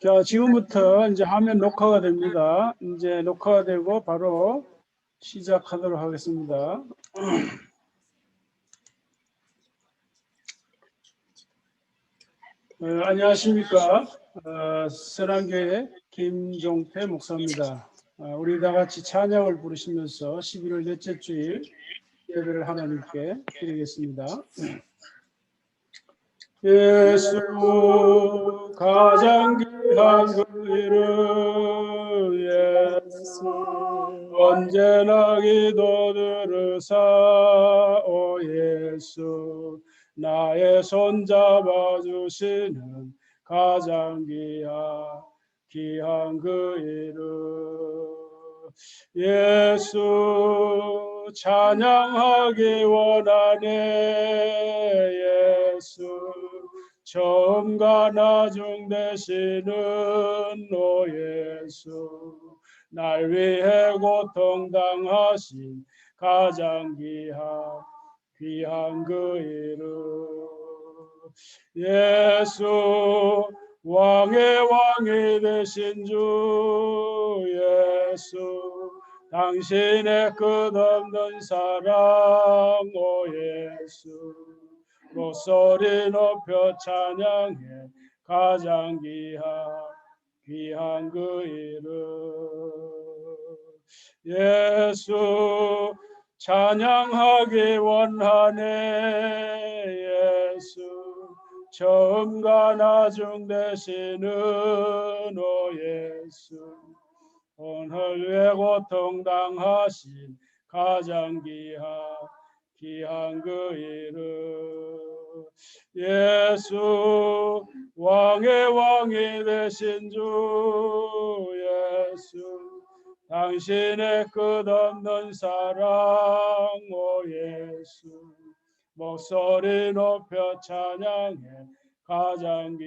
자, 지금부터 이제 화면 녹화가 됩니다. 이제 녹화가 되고 바로 시작하도록 하겠습니다. 안녕하십니까. 세랑교회 김종태 목사입니다. 우리 다 같이 찬양을 부르시면서 11월 넷째 주일 예배를 하나님께 드리겠습니다. 예수 가장 귀한 그 이름 예수 언제나 기도 들으사 오 예수 나의 손 잡아주시는 가장 귀한 그 이름 예수 찬양하기 원하네 예수 처음과 나중 되시는 오 예수 날 위해 고통당하신 가장 귀한 그 이름 예수 왕의 왕이 되신 주 예수 당신의 끝없는 사랑 오 예수 목소리 높여 찬양해 가장 귀한 그 이름 예수 찬양하기 원하네 예수 처음과 나중 되시는 오 예수 오늘 왜 고통당하신 가장 귀한 그 이름 예수 왕의 왕이 되신 주 예수 당신의 끝없는 사랑 오 예수 목소리 높여 찬양해 가장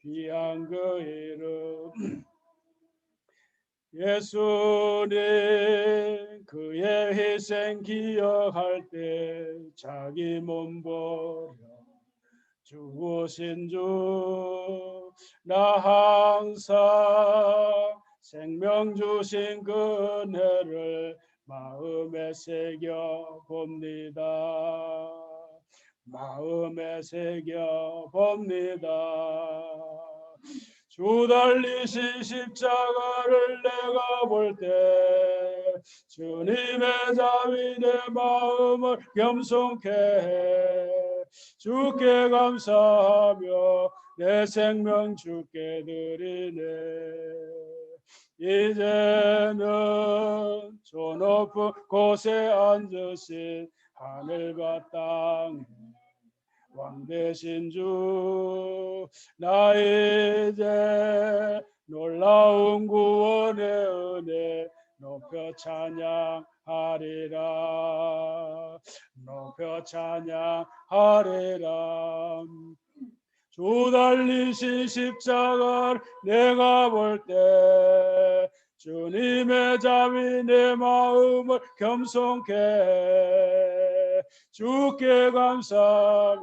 귀한 그 이름 예수님 그의 희생 기억할 때 자기 몸 버려 죽으신 주 나 항상 생명 주신 그 은혜를 마음에 새겨 봅니다. 마음에 새겨 봅니다. 주 달리신 십자가를 내가 볼 때 주님의 자비 내 마음을 겸손케 해 주께 감사하며 내 생명 주께 드리네 이제는 저 높은 곳에 앉으신 하늘과 땅 왕 되신 주 나 이제 놀라운 구원의 은혜 높여 찬양하리라 높여 찬양하리라 주 달리신 십자가를 내가 볼 때 주님의 자비 내 마음을 겸손케 해 주께 감사하며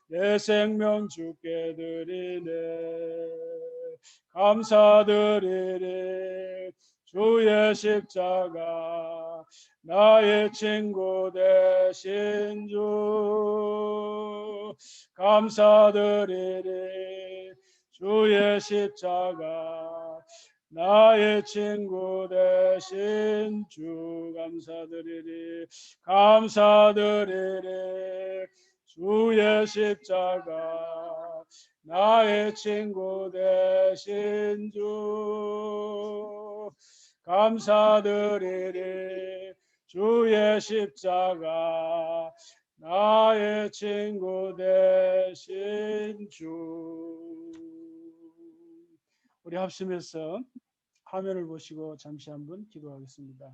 내 생명 주께 드리네 감사드리리 주의 십자가 나의 친구 되신 주 감사드리리 주의 십자가 나의 친구 되신 주 감사드리리 감사드리리 주의 십자가 나의 친구 되신 주 감사드리리 주의 십자가 나의 친구 되신 주 우리 합심해서 화면을 보시고 잠시 한번 기도하겠습니다.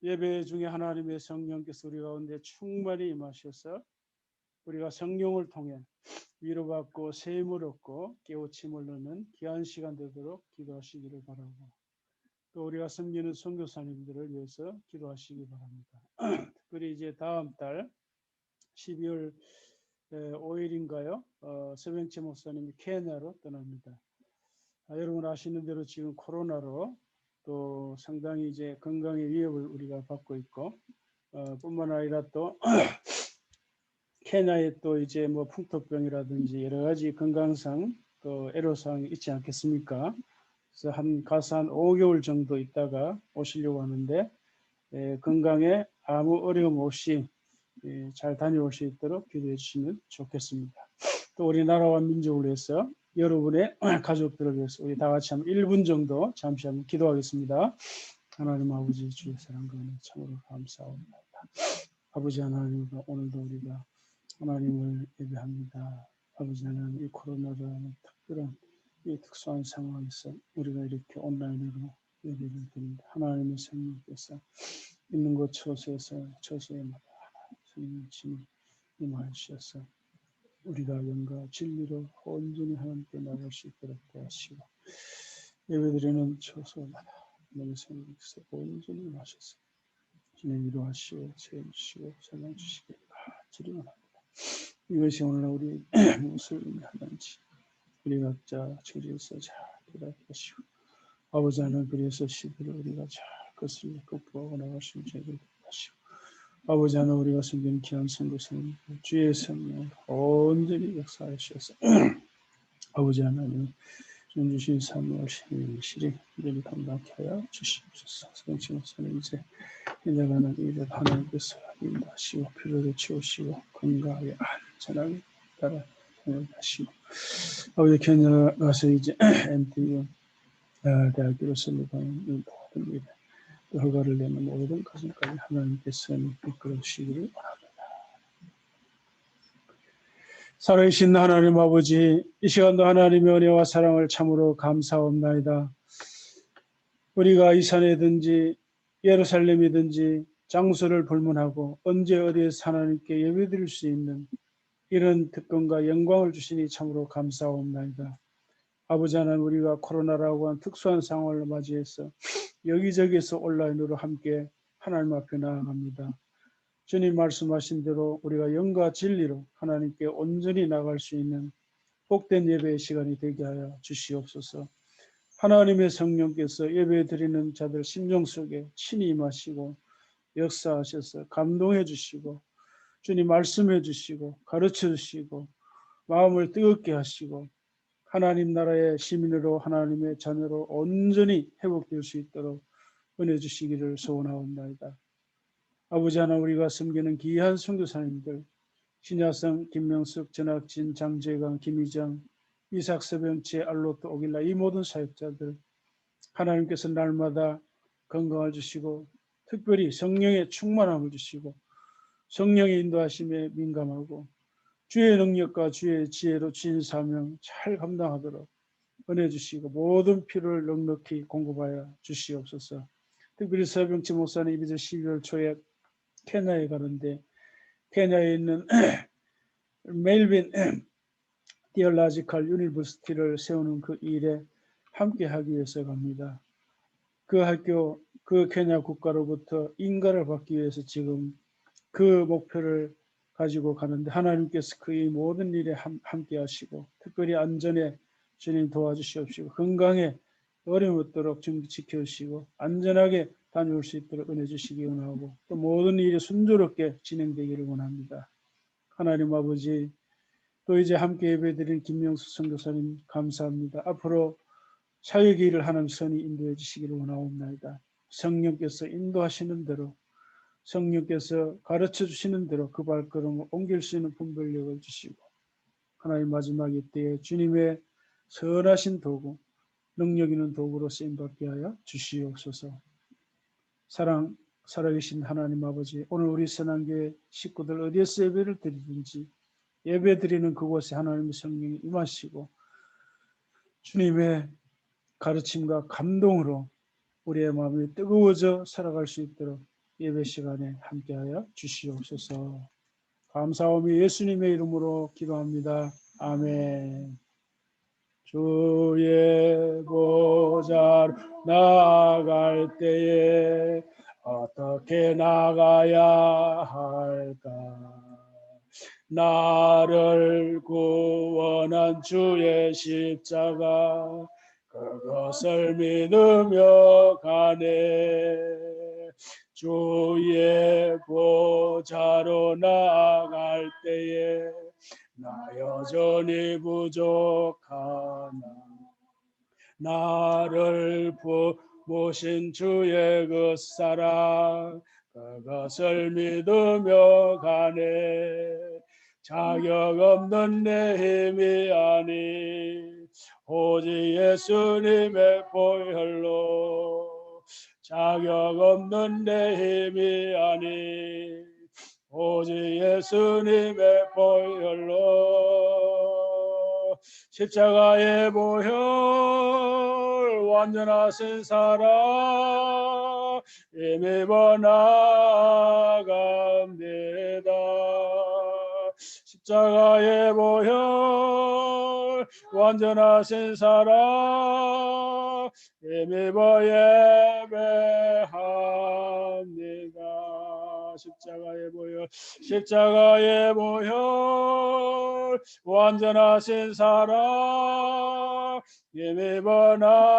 예배 중에 하나님의 성령께서 우리 가운데 충만히 임하셔서 우리가 성령을 통해 위로받고 세임을 얻고 깨우침을 얻는 귀한 시간 되도록 기도하시기를 바라고 또 우리가 섬기는 선교사님들을 위해서 기도하시기 바랍니다. 특별히 이제 다음 달 12월 5일인가요? 서병치 목사님이 케냐로 떠납니다. 여러분 아시는 대로 지금 코로나로 또 상당히 이제 건강의 위협을 우리가 받고 있고, 뿐만 아니라 또 케냐에 또 이제 뭐 풍토병이라든지 여러 가지 건강상 또 애로사항이 있지 않겠습니까? 그래서 가서 한 5개월 정도 있다가 오시려고 하는데, 건강에 아무 어려움 없이 잘 다녀올 수 있도록 기도해 주시면 좋겠습니다. 또 우리나라와 민족을 위해서 여러분의 가족들을 위해서 우리 다 같이 한 1분 정도 잠시 한번 기도하겠습니다. 하나님 아버지 주의 사랑과 은혜 참으로 감사합니다. 아버지 하나님, 오늘도 우리가 하나님을 예배합니다. 아버지 하나님, 이 코로나라는 특별한 이 특수한 상황에서 우리가 이렇게 온라인으로 예배를 드립니다. 하나님의 성령께서 있는 곳 처소에마다 성령 친히 임하셔서 우리가 영과 진리로 온전히 하나님께 나갈 수 있도록 도와주시고, 예배드리는 처소마다 하나님의 성령께서 온전히 임하셔서 주님 위로하시고 세우시고 사랑 주시길 간절히 원합니다. 이것이 오늘 우리 무엇을 의미하는지 우리 각자 처지에서 잘 깨닫으시고, 아버지 하나님, 그래서 시대를 우리가 잘 거슬려 극복하고 나갈 수 있는 죄를 하시고, 아버지 하나님, 우리가 섬기는 귀한 선교사님 주의 성령 온전히 역사하셔서 아버지 하나님 주님 주신 삶을 신실히 우리를 감당케 하여 주시옵소서. 성치 목사님 이제 해나가는 일을 하나님께서 인도하시고 피로를 채우시고 건강하게 안전하게 따라 다니시고, 아버지 케냐 가서 이제 MTU 대학교로 설립하는 모든 일에 또 허가를 내는 모든 과정까지 하나님께서 이끌어 주시기를 바랍니다. 살아계신 하나님 아버지, 이 시간도 하나님의 은혜와 사랑을 참으로 감사합나이다. 우리가 이 산이든지 예루살렘이든지 장소를 불문하고 언제 어디에서 하나님께 예배드릴 수 있는 이런 특권과 영광을 주시니 참으로 감사합나이다. 아버지 하나님, 우리가 코로나라고 하는 특수한 상황을 맞이해서 여기저기에서 온라인으로 함께 하나님 앞에 나아갑니다. 주님 말씀하신 대로 우리가 영과 진리로 하나님께 온전히 나갈 수 있는 복된 예배의 시간이 되게 하여 주시옵소서. 하나님의 성령께서 예배 드리는 자들 심령 속에 친히 임하시고 역사하셔서 감동해 주시고, 주님 말씀해 주시고 가르쳐 주시고 마음을 뜨겁게 하시고 하나님 나라의 시민으로 하나님의 자녀로 온전히 회복될 수 있도록 은혜 주시기를 소원하옵나이다. 아버지 하나님, 우리가 섬기는 귀한 선교사님들 신야성, 김명숙, 전학진, 장재강, 김희정, 이삭, 서병치, 알로트, 오길라 이 모든 사역자들 하나님께서 날마다 건강을 주시고 특별히 성령의 충만함을 주시고 성령의 인도하심에 민감하고 주의 능력과 주의 지혜로 주신 사명 잘 감당하도록 은혜 주시고 모든 필요를 넉넉히 공급하여 주시옵소서. 특별히 서병치 목사님 이제 12월 초에 케냐에 가는데, 케냐에 있는 멜빈 디얼라지컬 유니버시티를 세우는 그 일에 함께 하기 위해서 갑니다. 그 학교, 그 케냐 국가로부터 인가를 받기 위해서 지금 그 목표를 가지고 가는데, 하나님께서 그의 모든 일에 함께 하시고 특별히 안전에 주님 도와주시옵시고 건강에 어려움 없도록 지켜주시고 안전하게 다녀올 수 있도록 은혜 주시기 원하고, 또 모든 일이 순조롭게 진행되기를 원합니다. 하나님 아버지, 또 이제 함께 예배드린 김명수 선교사님 감사합니다. 앞으로 사역의 일을 하나님 선히 인도해 주시기를 원하옵나이다. 성령께서 인도하시는 대로, 성령께서 가르쳐 주시는 대로 그 발걸음을 옮길 수 있는 분별력을 주시고, 하나님 마지막 때에 주님의 선하신 도구, 능력 있는 도구로 쓰임받게 하여 주시옵소서. 살아계신 하나님 아버지, 오늘 우리 선한교회 식구들 어디에서 예배를 드리든지 예배 드리는 그곳에 하나님의 성령이 임하시고 주님의 가르침과 감동으로 우리의 마음이 뜨거워져 살아갈 수 있도록 예배 시간에 함께하여 주시옵소서. 감사하며 예수님의 이름으로 기도합니다. 아멘. 주의 보좌로 나아갈 때에 어떻게 나가야 할까? 나를 구원한 주의 십자가 그것을 믿으며 가네. 주의 보좌로 나아갈 때에 나 여전히 부족하나 나를 모신 주의 그 사랑 그것을 믿으며 가네. 자격 없는 내 힘이 아니 오직 예수님의 보혈로 자격 없는 내 힘이 아니 오직 예수님의 보혈로 십자가의 보혈 완전하신 사랑 힘입어 나아갑니다. 십자가의 보혈 완전하신 사랑 힘입어 예배합니다. 십자가의 보혈 십자가의 보혈 완전하신 사랑 힘입어 나아갑니다.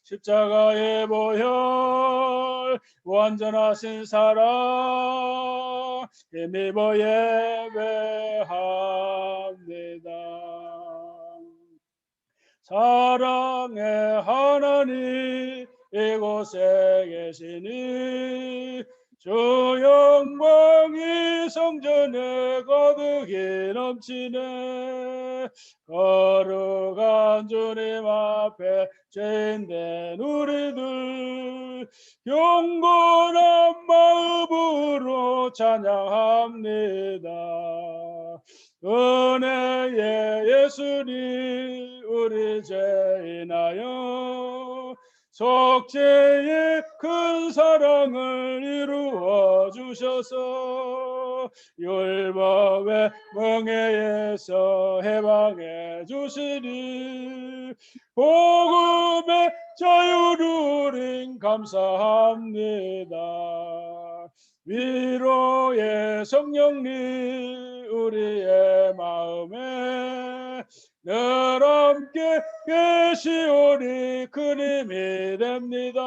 십자가의 보혈 완전하신 사랑 힘입어 예배합니다. 사랑의 하나님 이곳에 계시니 주 영광이 성전에 가득히 넘치네. 거룩한 주님 앞에 죄인된 우리들 경건한 마음으로 찬양합니다. 은혜의 예수님 우리 죄인하여 속죄의 큰 사랑을 이루어 주셔서 율법의 멍에에서 해방해 주시니 복음의 자유를 감사합니다. 위로의 성령님 우리의 마음에 늘 함께 계시오니 큰 힘이 됩니다.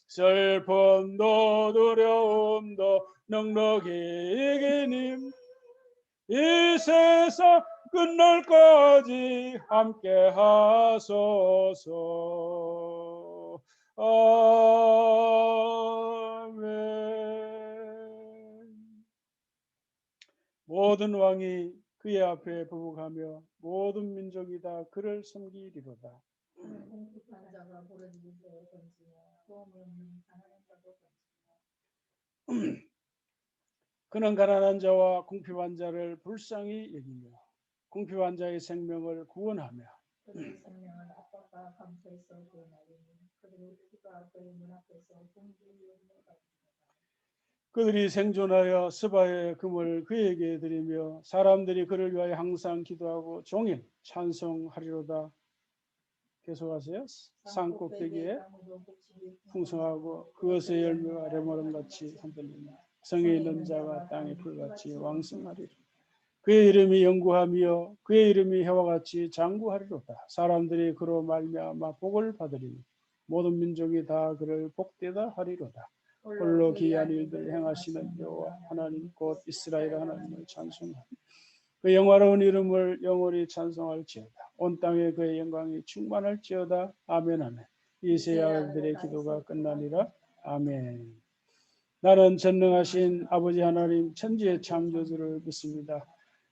슬픔도 두려움도 넉넉히 이기님 이 세상 끝날까지 함께 하소서. 아멘. 모든 왕이 그의 앞에 부복하며 모든 민족이 다 그를 섬기리로다. 그는 가난한 자와 궁핍한 자를 불쌍히 여기며 궁핍한 자의 생명을 구원하며 그들의 생명을 압박과 감소에서 구원하리니 그들의 피가 그의 문 앞에서 공주의 용모가 그들이 생존하여 스바의 금을 그에게 드리며 사람들이 그를 위하여 항상 기도하고 종일 찬송하리로다. 계속하세요. 산꼭대기에 풍성하고 그것의 열매가 레모른같이 흔들리며 성에 있는 자가 땅의 풀같이 왕성하리라. 그의 이름이 영구하며 그의 이름이 해와 같이 장구하리로다. 사람들이 그로 말미암아 복을 받으리니 모든 민족이 다 그를 복되다 하리로다. 홀로 기이한 일들을 행하시는 여호와 하나님 곧 이스라엘 하나님을 찬송하라. 그 영화로운 이름을 영원히 찬송할지어다. 온 땅에 그의 영광이 충만할지어다. 아멘 아멘. 이세 아들들의 기도가 끝나니라. 아멘. 나는 전능하신 아버지 하나님 천지의 창조주를 믿습니다.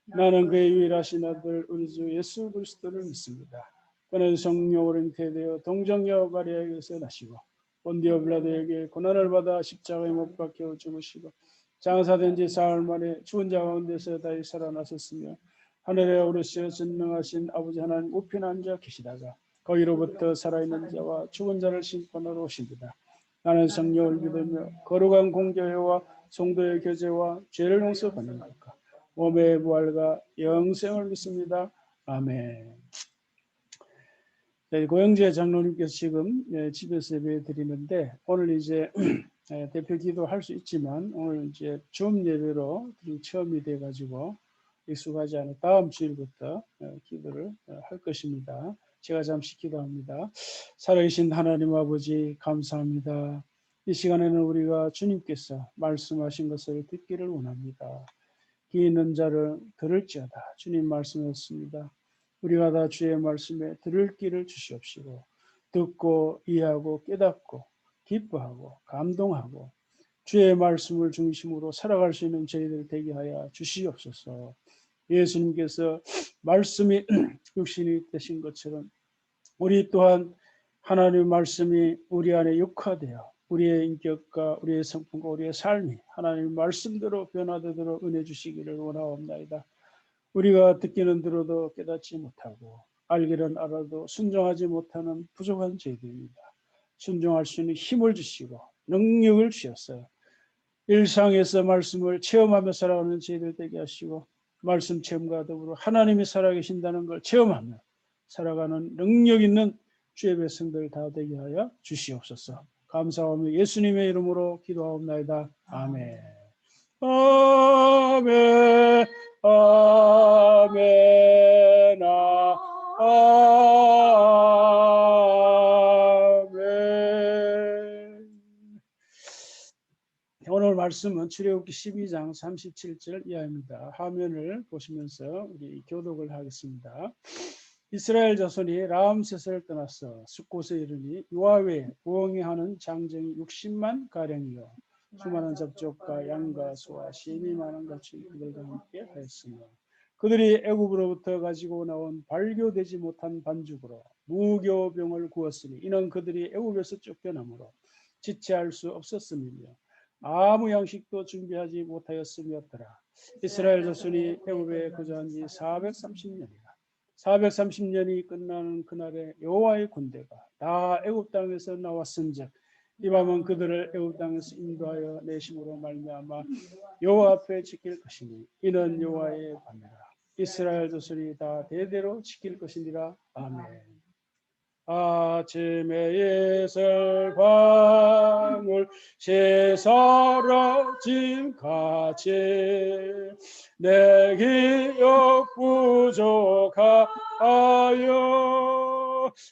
나는 그의 유일하신 아들 우리 주 예수 그리스도를 믿습니다. 그는 성령으로 잉태되어 동정녀 마리아에게서 나시고 본디오 빌라도에게 고난을 받아 십자가에 못 박혀 죽으시고 장사된 지 사흘 만에 죽은 자 가운데서 다시 살아나셨으며 하늘에 오르시어 전능하신 아버지 하나님 우편에 앉아 계시다가 거기로부터 살아있는 자와 죽은 자를 심판하러 오십니다. 나는 성령을 믿으며 거룩한 공교회와 성도의 교제와 죄를 용서받는 것과 몸의 부활과 영생을 믿습니다. 아멘. 고영재 장로님께서 지금 집에서 예배 드리는데 오늘 이제 대표 기도할 수 있지만 오늘 이제 줌 예배로 처음이 돼가지고 익숙하지 않은 다음 주일부터 기도를 할 것입니다. 제가 잠시 기도합니다. 살아계신 하나님 아버지 감사합니다. 이 시간에는 우리가 주님께서 말씀하신 것을 듣기를 원합니다. 귀 있는 자를 들을지어다. 주님 말씀했습니다. 우리가 다 주의 말씀에 들을 길을 주시옵시고 듣고 이해하고 깨닫고 기뻐하고 감동하고 주의 말씀을 중심으로 살아갈 수 있는 저희들 되게 하여 주시옵소서. 예수님께서 말씀이 육신이 되신 것처럼 우리 또한 하나님의 말씀이 우리 안에 육화되어 우리의 인격과 우리의 성품과 우리의 삶이 하나님의 말씀대로 변화되도록 은혜 주시기를 원하옵나이다. 우리가 듣기는 들어도 깨닫지 못하고 알기는 알아도 순종하지 못하는 부족한 죄들입니다. 순종할 수 있는 힘을 주시고 능력을 주셨어요. 일상에서 말씀을 체험하며 살아가는 저희들 되게 하시고 말씀 체험과 더불어 하나님이 살아계신다는 걸 체험하며 살아가는 능력 있는 주의 백성들 다 되게 하여 주시옵소서. 감사하며 예수님의 이름으로 기도하옵나이다. 아멘. 아멘. 아멘. 아멘. 오늘 말씀은 출애굽기 12장 37절 이하입니다. 화면을 보시면서 우리 교독을 하겠습니다. 이스라엘 자손이 라암셋을 떠나서 숫곳에 이르니 여호와의 부엉이 하는 장정이 60만 가량이요 수많은 잡족과 양과 소와 심이 많은 것이 그들과 함께 하였으며 그들이 애굽으로부터 가지고 나온 발교되지 못한 반죽으로 무교병을 구웠으니 이는 그들이 애굽에서 쫓겨나므로 지체할 수 없었음이며 아무 양식도 준비하지 못하였음이었더라. 이스라엘 자손이 애굽에 거주한 지 430년이라. 430년이 끝나는 그날에 여호와의 군대가 다 애굽 땅에서 나왔은즉 이 밤은 그들을 애굽 땅에서 인도하여 내심으로 말미암아 여호와 앞에 지킬 것이니 이는 여호와의 밤이라. 이스라엘 자손이 다 대대로 지킬 것이니라. 아멘. 아침에 예설 방울 새사라진 같이 내 기억 부족하여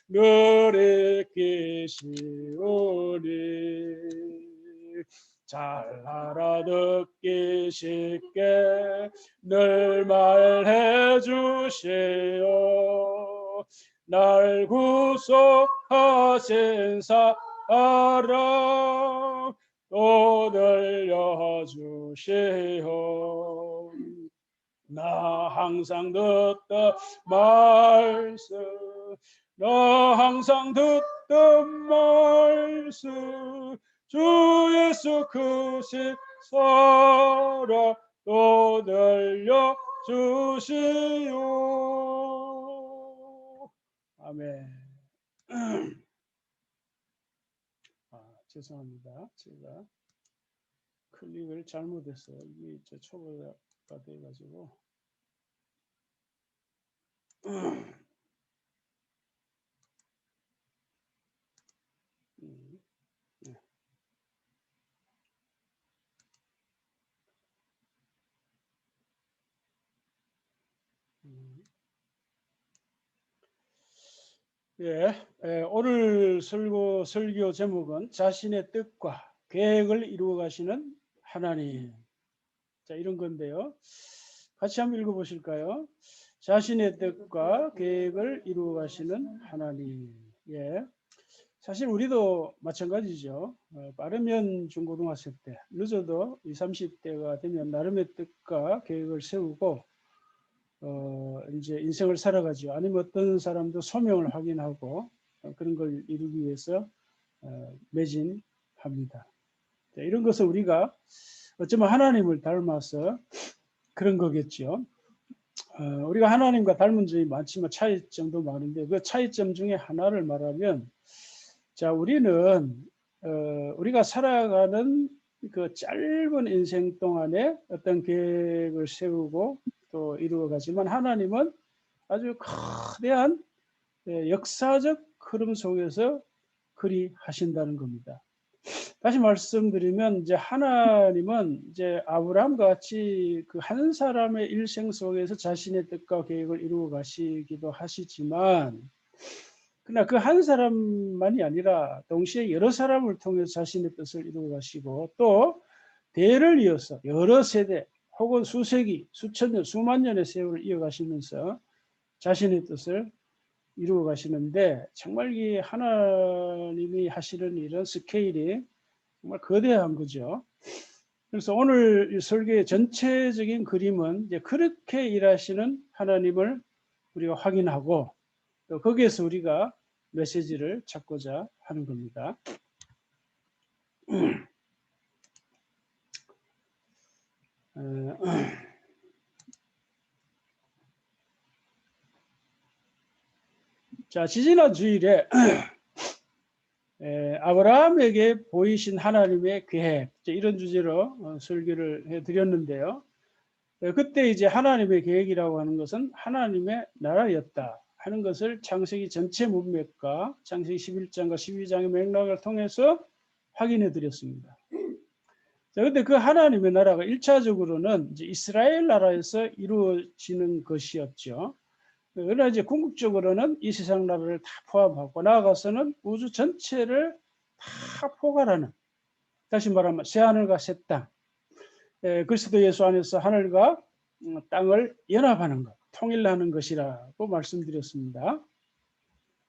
늘 잊기시오니 잘 알아듣기 쉽게 늘 말해 주시오. 날 구속하신 사랑 또 들려주시오. 나 항상 듣던 말씀 나 항상 듣던 말씀 주 예수 크신 사랑 또 들려주시오. 아멘. 죄송합니다. 제가 클릭을 잘못했어요. 이게 초보가 돼가지고. 오늘 설교 제목은 자신의 뜻과 계획을 이루어 가시는 하나님. 자, 이런 건데요. 같이 한번 읽어보실까요? 자신의 뜻과 계획을 이루어 가시는 하나님. 사실 우리도 마찬가지죠. 빠르면 중고등학생 때, 늦어도 20, 30대가 되면 나름의 뜻과 계획을 세우고 이제 인생을 살아가죠. 아니면 어떤 사람도 소명을 확인하고 그런 걸 이루기 위해서 매진합니다. 이런 것을 우리가 어쩌면 하나님을 닮아서 그런 거겠죠. 우리가 하나님과 닮은 점이 많지만 차이점도 많은데 그 차이점 중에 하나를 말하면 자, 우리는 우리가 살아가는 그 짧은 인생 동안에 어떤 계획을 세우고 또 이루어가지만 하나님은 아주 거대한 역사적 흐름 속에서 그리 하신다는 겁니다. 다시 말씀드리면 이제 하나님은 이제 아브라함과 같이 그 한 사람의 일생 속에서 자신의 뜻과 계획을 이루어 가시기도 하시지만, 그러나 그 한 사람만이 아니라 동시에 여러 사람을 통해서 자신의 뜻을 이루어 가시고, 또 대를 이어서 여러 세대 혹은 수세기, 수천 년, 수만 년의 세월을 이어가시면서 자신의 뜻을 이루어 가시는데, 정말 이 하나님이 하시는 일은 스케일이 정말 거대한 거죠. 그래서 오늘 이 설교의 전체적인 그림은 이제 그렇게 일하시는 하나님을 우리가 확인하고, 또 거기에서 우리가 메시지를 찾고자 하는 겁니다. 자, 지지난 주일에 아브라함에게 보이신 하나님의 계획, 이런 주제로 설교를 해드렸는데요. 그때 이제 하나님의 계획이라고 하는 것은 하나님의 나라였다 하는 것을 창세기 전체 문맥과 창세기 11장과 12장의 맥락을 통해서 확인해 드렸습니다. 자, 근데 그 하나님의 나라가 1차적으로는 이제 이스라엘 나라에서 이루어지는 것이었죠. 그러나 이제 궁극적으로는 이 세상 나라를 다 포함하고 나아가서는 우주 전체를 다 포괄하는, 다시 말하면 새하늘과 새 땅, 그리스도 예수 안에서 하늘과 땅을 연합하는 것, 통일하는 것이라고 말씀드렸습니다.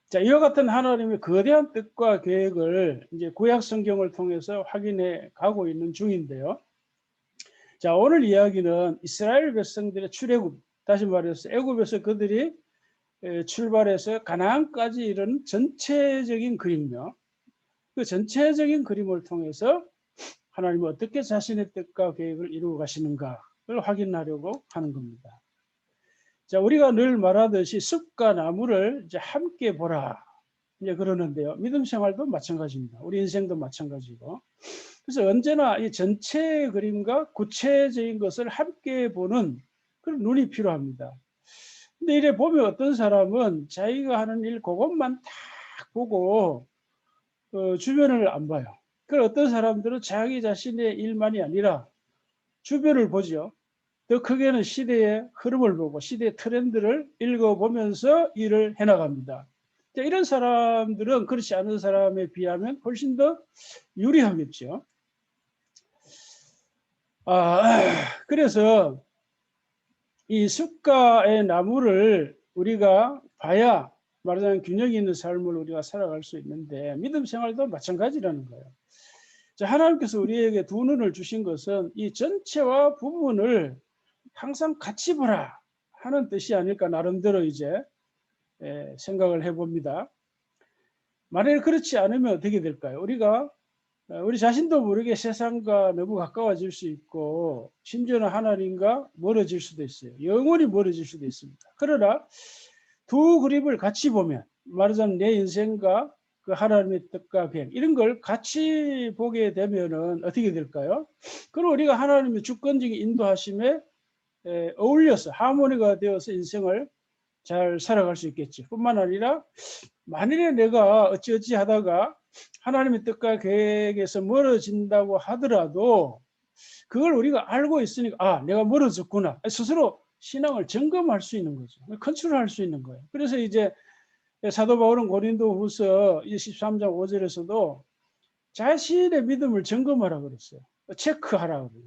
자, 이와 같은 하나님의 거대한 뜻과 계획을 이제 구약 성경을 통해서 확인해 가고 있는 중인데요. 자, 오늘 이야기는 이스라엘 백성들의 출애굽, 다시 말해서 애굽에서 그들이 출발해서 가나안까지 이르는 전체적인 그림이며, 그 전체적인 그림을 통해서 하나님은 어떻게 자신의 뜻과 계획을 이루어 가시는가를 확인하려고 하는 겁니다. 자, 우리가 늘 말하듯이 숲과 나무를 이제 함께 보라, 이제 그러는데요. 믿음 생활도 마찬가지입니다. 우리 인생도 마찬가지고. 그래서 언제나 이 전체 그림과 구체적인 것을 함께 보는 그런 눈이 필요합니다. 근데 이래 보면 어떤 사람은 자기가 하는 일 그것만 딱 보고 주변을 안 봐요. 그 어떤 사람들은 자기 자신의 일만이 아니라 주변을 보죠. 더 크게는 시대의 흐름을 보고 시대의 트렌드를 읽어보면서 일을 해나갑니다. 이런 사람들은 그렇지 않은 사람에 비하면 훨씬 더 유리하겠죠. 그래서 이 숲과의 나무를 우리가 봐야 말하자면 균형 있는 삶을 우리가 살아갈 수 있는데, 믿음 생활도 마찬가지라는 거예요. 자, 하나님께서 우리에게 두 눈을 주신 것은 이 전체와 부분을 항상 같이 보라 하는 뜻이 아닐까, 나름대로 이제 생각을 해봅니다. 만약에 그렇지 않으면 어떻게 될까요? 우리가 우리 자신도 모르게 세상과 너무 가까워질 수 있고, 심지어는 하나님과 멀어질 수도 있어요. 영원히 멀어질 수도 있습니다. 그러나 두 그림을 같이 보면, 말하자면 내 인생과 그 하나님의 뜻과 계획, 이런 걸 같이 보게 되면은 어떻게 될까요? 그럼 우리가 하나님의 주권적인 인도하심에 어울려서 하모니가 되어서 인생을 잘 살아갈 수 있겠죠. 뿐만 아니라 만일에 내가 어찌어찌 하다가 하나님의 뜻과 계획에서 멀어진다고 하더라도 그걸 우리가 알고 있으니까 내가 멀어졌구나, 스스로 신앙을 점검할 수 있는 거죠. 컨트롤할 수 있는 거예요. 그래서 이제 사도 바울은 고린도후서 13장 5절에서도 자신의 믿음을 점검하라 그랬어요. 체크하라 그래요.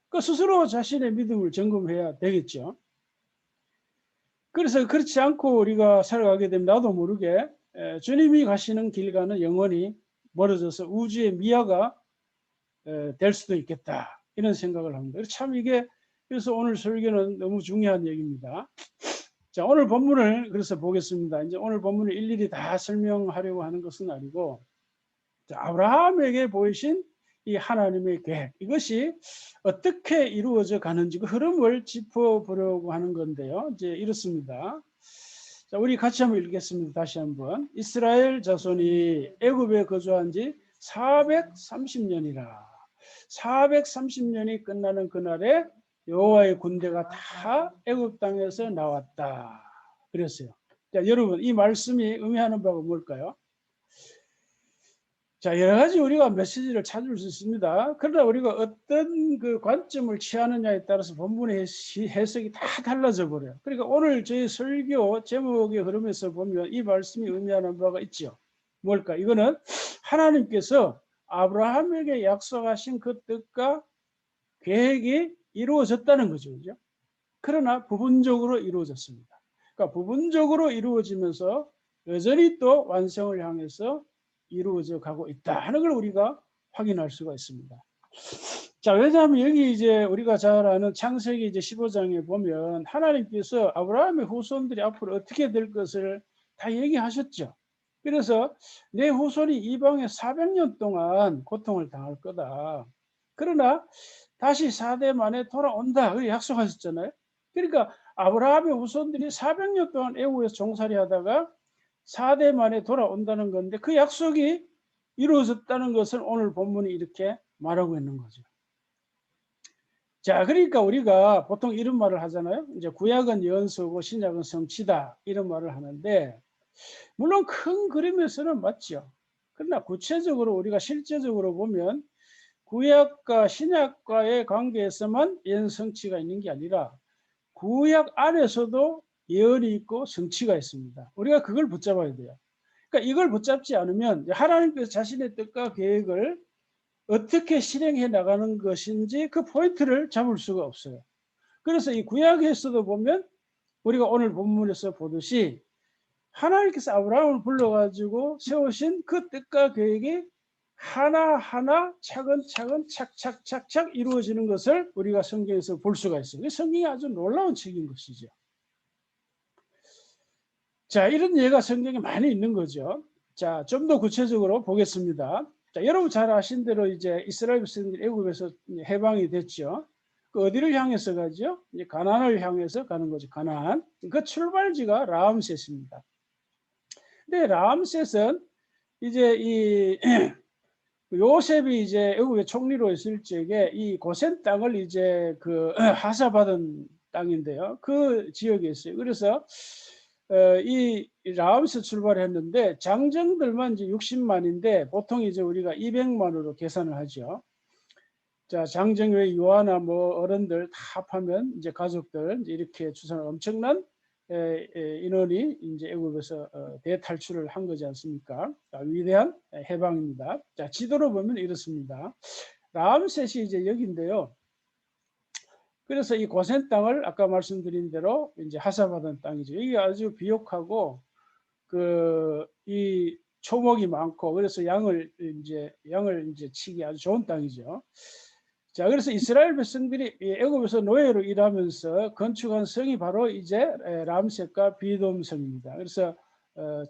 그 스스로 자신의 믿음을 점검해야 되겠죠. 그래서 그렇지 않고 우리가 살아가게 되면 나도 모르게 주님이 가시는 길과는 영원히 멀어져서 우주의 미아가 될 수도 있겠다, 이런 생각을 합니다. 참 이게, 그래서 오늘 설교는 너무 중요한 얘기입니다. 자, 오늘 본문을 그래서 보겠습니다. 이제 오늘 본문을 일일이 다 설명하려고 하는 것은 아니고, 자, 아브라함에게 보이신 이 하나님의 계획, 이것이 어떻게 이루어져 가는지 그 흐름을 짚어보려고 하는 건데요. 이제 이렇습니다. 자, 우리 같이 한번 읽겠습니다. 다시 한번. 이스라엘 자손이 애굽에 거주한 지 430년이라. 430년이 끝나는 그날에 여호와의 군대가 다 애굽 땅에서 나왔다 그랬어요. 자, 여러분, 이 말씀이 의미하는 바가 뭘까요? 자, 여러 가지 우리가 메시지를 찾을 수 있습니다. 그러나 우리가 어떤 그 관점을 취하느냐에 따라서 본문의 해석이 다 달라져 버려요. 그러니까 오늘 저희 설교 제목의 흐름에서 보면 이 말씀이 의미하는 바가 있죠. 뭘까? 이거는 하나님께서 아브라함에게 약속하신 그 뜻과 계획이 이루어졌다는 거죠. 그죠? 그러나 부분적으로 이루어졌습니다. 그러니까 부분적으로 이루어지면서 여전히 또 완성을 향해서 이루어져 가고 있다 하는 걸 우리가 확인할 수가 있습니다. 자, 왜냐하면 여기 이제 우리가 잘 아는 창세기 이제 15장에 보면 하나님께서 아브라함의 후손들이 앞으로 어떻게 될 것을 다 얘기하셨죠. 그래서 내 후손이 이방에 400년 동안 고통을 당할 거다. 그러나 다시 4대 만에 돌아온다. 그렇게 약속하셨잖아요. 그러니까 아브라함의 후손들이 400년 동안 애국에서 종살이 하다가 4대 만에 돌아온다는 건데 그 약속이 이루어졌다는 것을 오늘 본문이 이렇게 말하고 있는 거죠. 자, 그러니까 우리가 보통 이런 말을 하잖아요. 이제 구약은 연수고 신약은 성취다 이런 말을 하는데 물론 큰 그림에서는 맞죠. 그러나 구체적으로 우리가 실제적으로 보면 구약과 신약과의 관계에서만 예언성취가 있는 게 아니라 구약 안에서도 예언이 있고 성취가 있습니다. 우리가 그걸 붙잡아야 돼요. 그러니까 이걸 붙잡지 않으면 하나님께서 자신의 뜻과 계획을 어떻게 실행해 나가는 것인지 그 포인트를 잡을 수가 없어요. 그래서 이 구약에서도 보면 우리가 오늘 본문에서 보듯이 하나님께서 아브라함을 불러가지고 세우신 그 뜻과 계획이 하나하나 차근차근 착착착착 이루어지는 것을 우리가 성경에서 볼 수가 있어요. 성경이 아주 놀라운 책인 것이죠. 자, 이런 예가 성경에 많이 있는 거죠. 자, 좀 더 구체적으로 보겠습니다. 자, 여러분 잘 아신 대로 이제 이스라엘 백성들이 애굽에서 해방이 됐죠. 그 어디를 향해서 가죠? 이제 가나안을 향해서 가는 거죠. 가나안. 그 출발지가 라암셋입니다. 근데 라암셋은 이제 이 요셉이 이제 애굽의 총리로 있을 적에 이 고센 땅을 이제 그 하사받은 땅인데요. 그 지역에 있어요. 그래서 이 라암에서 출발했는데 장정들만 이제 60만인데 보통 이제 우리가 200만으로 계산을 하죠. 자, 장정 외 유아나 뭐 어른들 다 합하면 이제 가족들 이제 이렇게 추산 엄청난 인원이 이제 애굽에서 대탈출을 한 거지 않습니까? 자, 위대한 해방입니다. 자, 지도로 보면 이렇습니다. 라암셋이 이제 여기인데요. 그래서 이 고센 땅을 아까 말씀드린 대로 이제 하사받은 땅이죠. 여기 아주 비옥하고 이 초목이 많고 그래서 양을 이제 치기 아주 좋은 땅이죠. 자, 그래서 이스라엘 백성들이 애굽에서 노예로 일하면서 건축한 성이 바로 이제 람셋과 비돔 성입니다. 그래서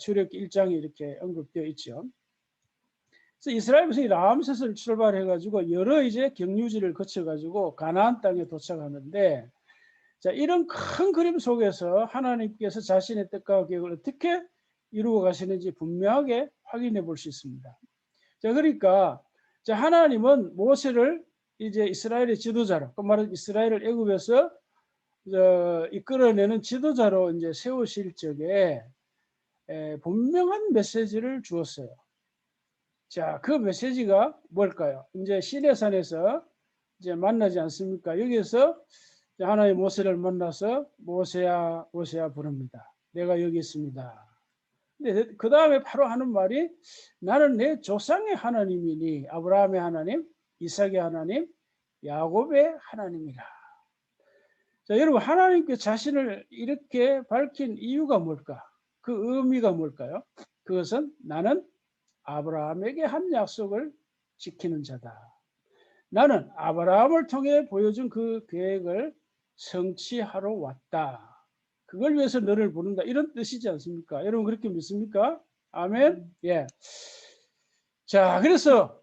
출애굽기 1장에 이렇게 언급되어 있죠. 그래서 이스라엘 백성이 람셋을 출발해가지고 여러 이제 경유지를 거쳐가지고 가나안 땅에 도착하는데, 자, 이런 큰 그림 속에서 하나님께서 자신의 뜻과 계획을 어떻게 이루어 가시는지 분명하게 확인해 볼 수 있습니다. 자, 그러니까 자, 하나님은 모세를 이제 이스라엘의 지도자로, 그 말은 이스라엘을 애굽에서 이끌어내는 지도자로 이제 세우실 적에 분명한 메시지를 주었어요. 자, 그 메시지가 뭘까요? 이제 시내산에서 이제 만나지 않습니까? 여기서 하나님 모세를 만나서 모세야, 모세야 부릅니다. 내가 여기 있습니다. 근데 그 다음에 바로 하는 말이 나는 내 조상의 하나님이니 아브라함의 하나님, 이삭의 하나님, 야곱의 하나님이라. 자, 여러분 하나님께 자신을 이렇게 밝힌 이유가 뭘까? 그 의미가 뭘까요? 그것은 나는 아브라함에게 한 약속을 지키는 자다. 나는 아브라함을 통해 보여준 그 계획을 성취하러 왔다. 그걸 위해서 너를 부른다. 이런 뜻이지 않습니까? 여러분 그렇게 믿습니까? 아멘. 예. 자, 그래서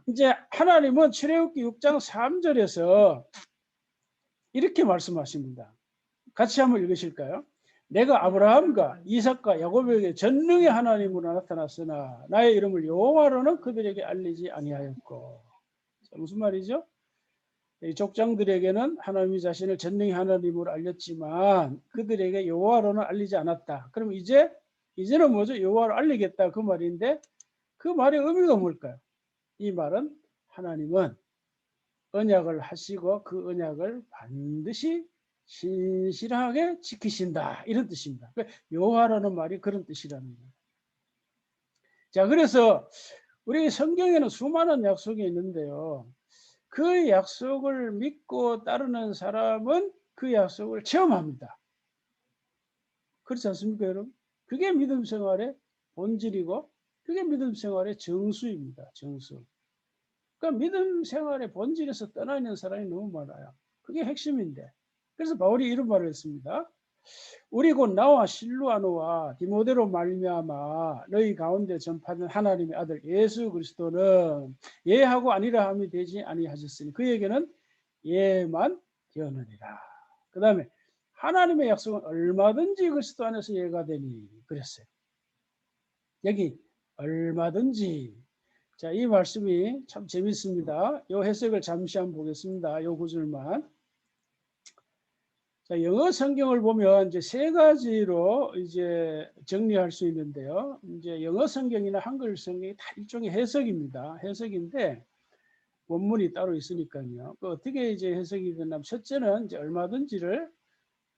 이제 하나님은 출애굽기 6장 3절에서 이렇게 말씀하십니다. 같이 한번 읽으실까요? 내가 아브라함과 이삭과 야곱에게 전능의 하나님으로 나타났으나 나의 이름을 여호와로는 그들에게 알리지 아니하였고. 자, 무슨 말이죠? 이 족장들에게는 하나님이 자신을 전능의 하나님으로 알렸지만 그들에게 여호와로는 알리지 않았다. 그럼 이제는 뭐죠? 여호와로 알리겠다 그 말인데 그 말의 의미가 뭘까요? 이 말은 하나님은 언약을 하시고 그 언약을 반드시 신실하게 지키신다, 이런 뜻입니다. 요하라는 말이 그런 뜻이라는 거예요. 자, 그래서 우리 성경에는 수많은 약속이 있는데요, 그 약속을 믿고 따르는 사람은 그 약속을 체험합니다. 그렇지 않습니까, 여러분? 그게 믿음 생활의 본질이고 그게 믿음 생활의 정수입니다. 정수. 그러니까 믿음 생활의 본질에서 떠나 있는 사람이 너무 많아요. 그게 핵심인데. 그래서 바울이 이런 말을 했습니다. 우리 곧 나와 실루아노와 디모데로 말미암아 너희 가운데 전파된 하나님의 아들 예수 그리스도는 예하고 아니라 함이 되지 아니하셨으니 그에게는 예만 되었느니라. 그 다음에 하나님의 약속은 얼마든지 그리스도 안에서 예가 되니 그랬어요. 여기 얼마든지. 자, 이 말씀이 참 재밌습니다. 이 해석을 잠시 한번 보겠습니다. 이 구절만. 자, 영어 성경을 보면 이제 세 가지로 이제 정리할 수 있는데요. 이제 영어 성경이나 한글 성경이 다 일종의 해석입니다. 해석인데 원문이 따로 있으니까요. 그 어떻게 이제 해석이 되냐면 첫째는 이제 얼마든지를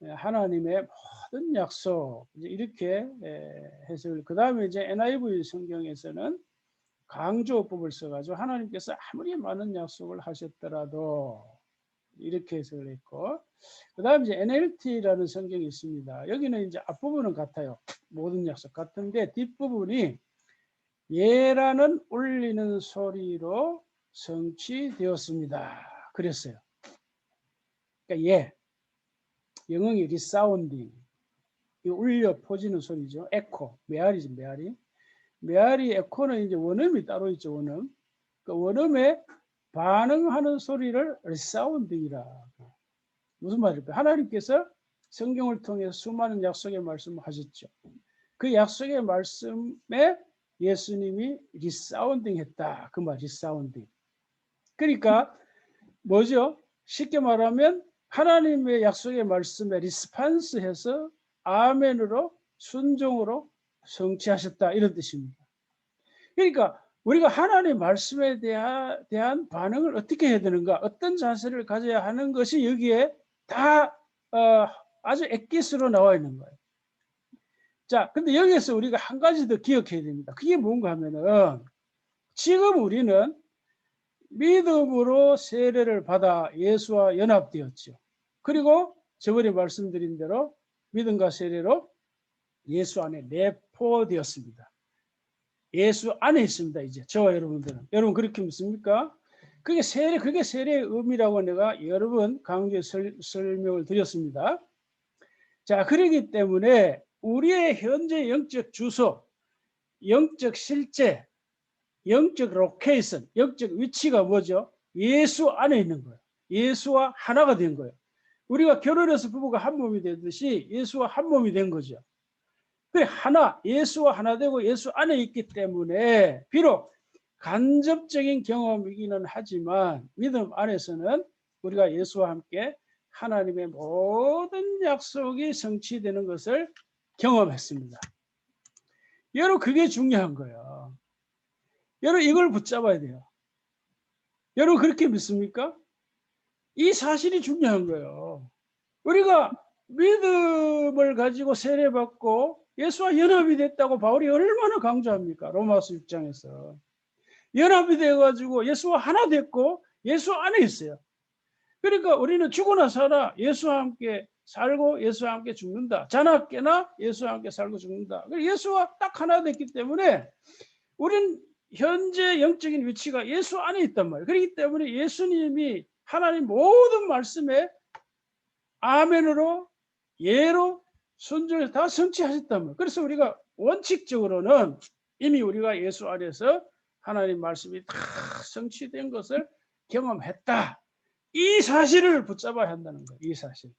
하나님의 모든 약속 이렇게 해석을. 그 다음에 이제 NIV 성경에서는 강조법을 써가지고 하나님께서 아무리 많은 약속을 하셨더라도 이렇게 해석을 했고, 그 다음에 이제 NLT라는 성경이 있습니다. 여기는 이제 앞부분은 같아요. 모든 약속 같은데 뒷부분이 예라는 울리는 소리로 성취되었습니다. 그랬어요. 그러니까 예, 영어이 리사운딩, 이 울려 퍼지는 소리죠. 에코, 메아리죠, 메아리. 메아리 에코는 이제 원음이 따로 있죠, 원음. 그 원음에 반응하는 소리를 리사운딩이라. 무슨 말일까요? 하나님께서 성경을 통해서 수많은 약속의 말씀을 하셨죠. 그 약속의 말씀에 예수님이 리사운딩 했다. 그 말, 리사운딩. 그러니까 뭐죠? 쉽게 말하면 하나님의 약속의 말씀에 리스판스해서 아멘으로 순종으로 성취하셨다, 이런 뜻입니다. 그러니까 우리가 하나님의 말씀에 대한 반응을 어떻게 해야 되는가, 어떤 자세를 가져야 하는 것이 여기에 다 아주 엑기스로 나와 있는 거예요. 자, 근데 여기에서 우리가 한 가지 더 기억해야 됩니다. 그게 뭔가 하면은 지금 우리는 믿음으로 세례를 받아 예수와 연합되었죠. 그리고 저번에 말씀드린 대로 믿음과 세례로 예수 안에 내포되었습니다. 예수 안에 있습니다. 이제 저와 여러분들은. 여러분 그렇게 믿습니까? 그게 세례의 의미라고 내가 여러 번 강조해 설명을 드렸습니다. 자, 그렇기 때문에 우리의 현재 영적 주소, 영적 실제, 영적 로케이션, 영적 위치가 뭐죠? 예수 안에 있는 거예요. 예수와 하나가 된 거예요. 우리가 결혼해서 부부가 한 몸이 되듯이 예수와 한 몸이 된 거죠. 그래, 하나, 예수와 하나 되고 예수 안에 있기 때문에 비록 간접적인 경험이기는 하지만 믿음 안에서는 우리가 예수와 함께 하나님의 모든 약속이 성취되는 것을 경험했습니다. 여러분 그게 중요한 거예요. 여러분 이걸 붙잡아야 돼요. 여러분 그렇게 믿습니까? 이 사실이 중요한 거예요. 우리가 믿음을 가지고 세례받고 예수와 연합이 됐다고 바울이 얼마나 강조합니까? 로마서 6장에서. 연합이 돼가지고 예수와 하나 됐고 예수 안에 있어요. 그러니까 우리는 죽으나 살아 예수와 함께 살고 예수와 함께 죽는다. 자나 깨나 예수와 함께 살고 죽는다. 예수와 딱 하나 됐기 때문에 우리는 현재 영적인 위치가 예수 안에 있단 말이에요. 그렇기 때문에 예수님이 하나님 모든 말씀에 아멘으로 예로 순종을 다 성취하셨단 말이에요. 그래서 우리가 원칙적으로는 이미 우리가 예수 안에서 하나님 말씀이 다 성취된 것을 경험했다. 이 사실을 붙잡아야 한다는 거예요. 이 사실.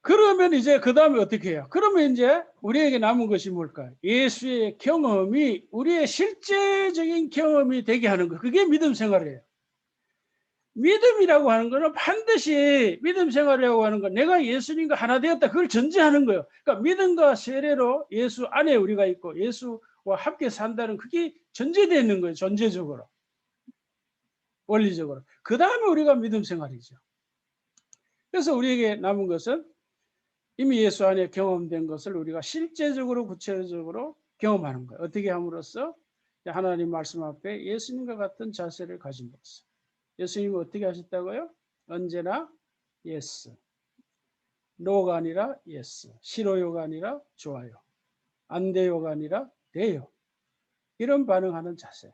그러면 이제 그 다음에 어떻게 해요? 그러면 이제 우리에게 남은 것이 뭘까요? 예수의 경험이 우리의 실제적인 경험이 되게 하는 거. 그게 믿음 생활이에요. 믿음이라고 하는 거는 반드시 믿음 생활이라고 하는 건 내가 예수님과 하나 되었다. 그걸 전제하는 거예요. 그러니까 믿음과 세례로 예수 안에 우리가 있고 예수와 함께 산다는 그게 전제되어 있는 거예요. 전제적으로. 원리적으로. 그 다음에 우리가 믿음 생활이죠. 그래서 우리에게 남은 것은 이미 예수 안에 경험된 것을 우리가 실제적으로 구체적으로 경험하는 거예요. 어떻게 함으로써 하나님 말씀 앞에 예수님과 같은 자세를 가짐으로써. 예수님은 어떻게 하셨다고요? 언제나 예스. 노가 아니라 예스. 싫어요가 아니라 좋아요. 안 돼요가 아니라 돼요. 이런 반응하는 자세.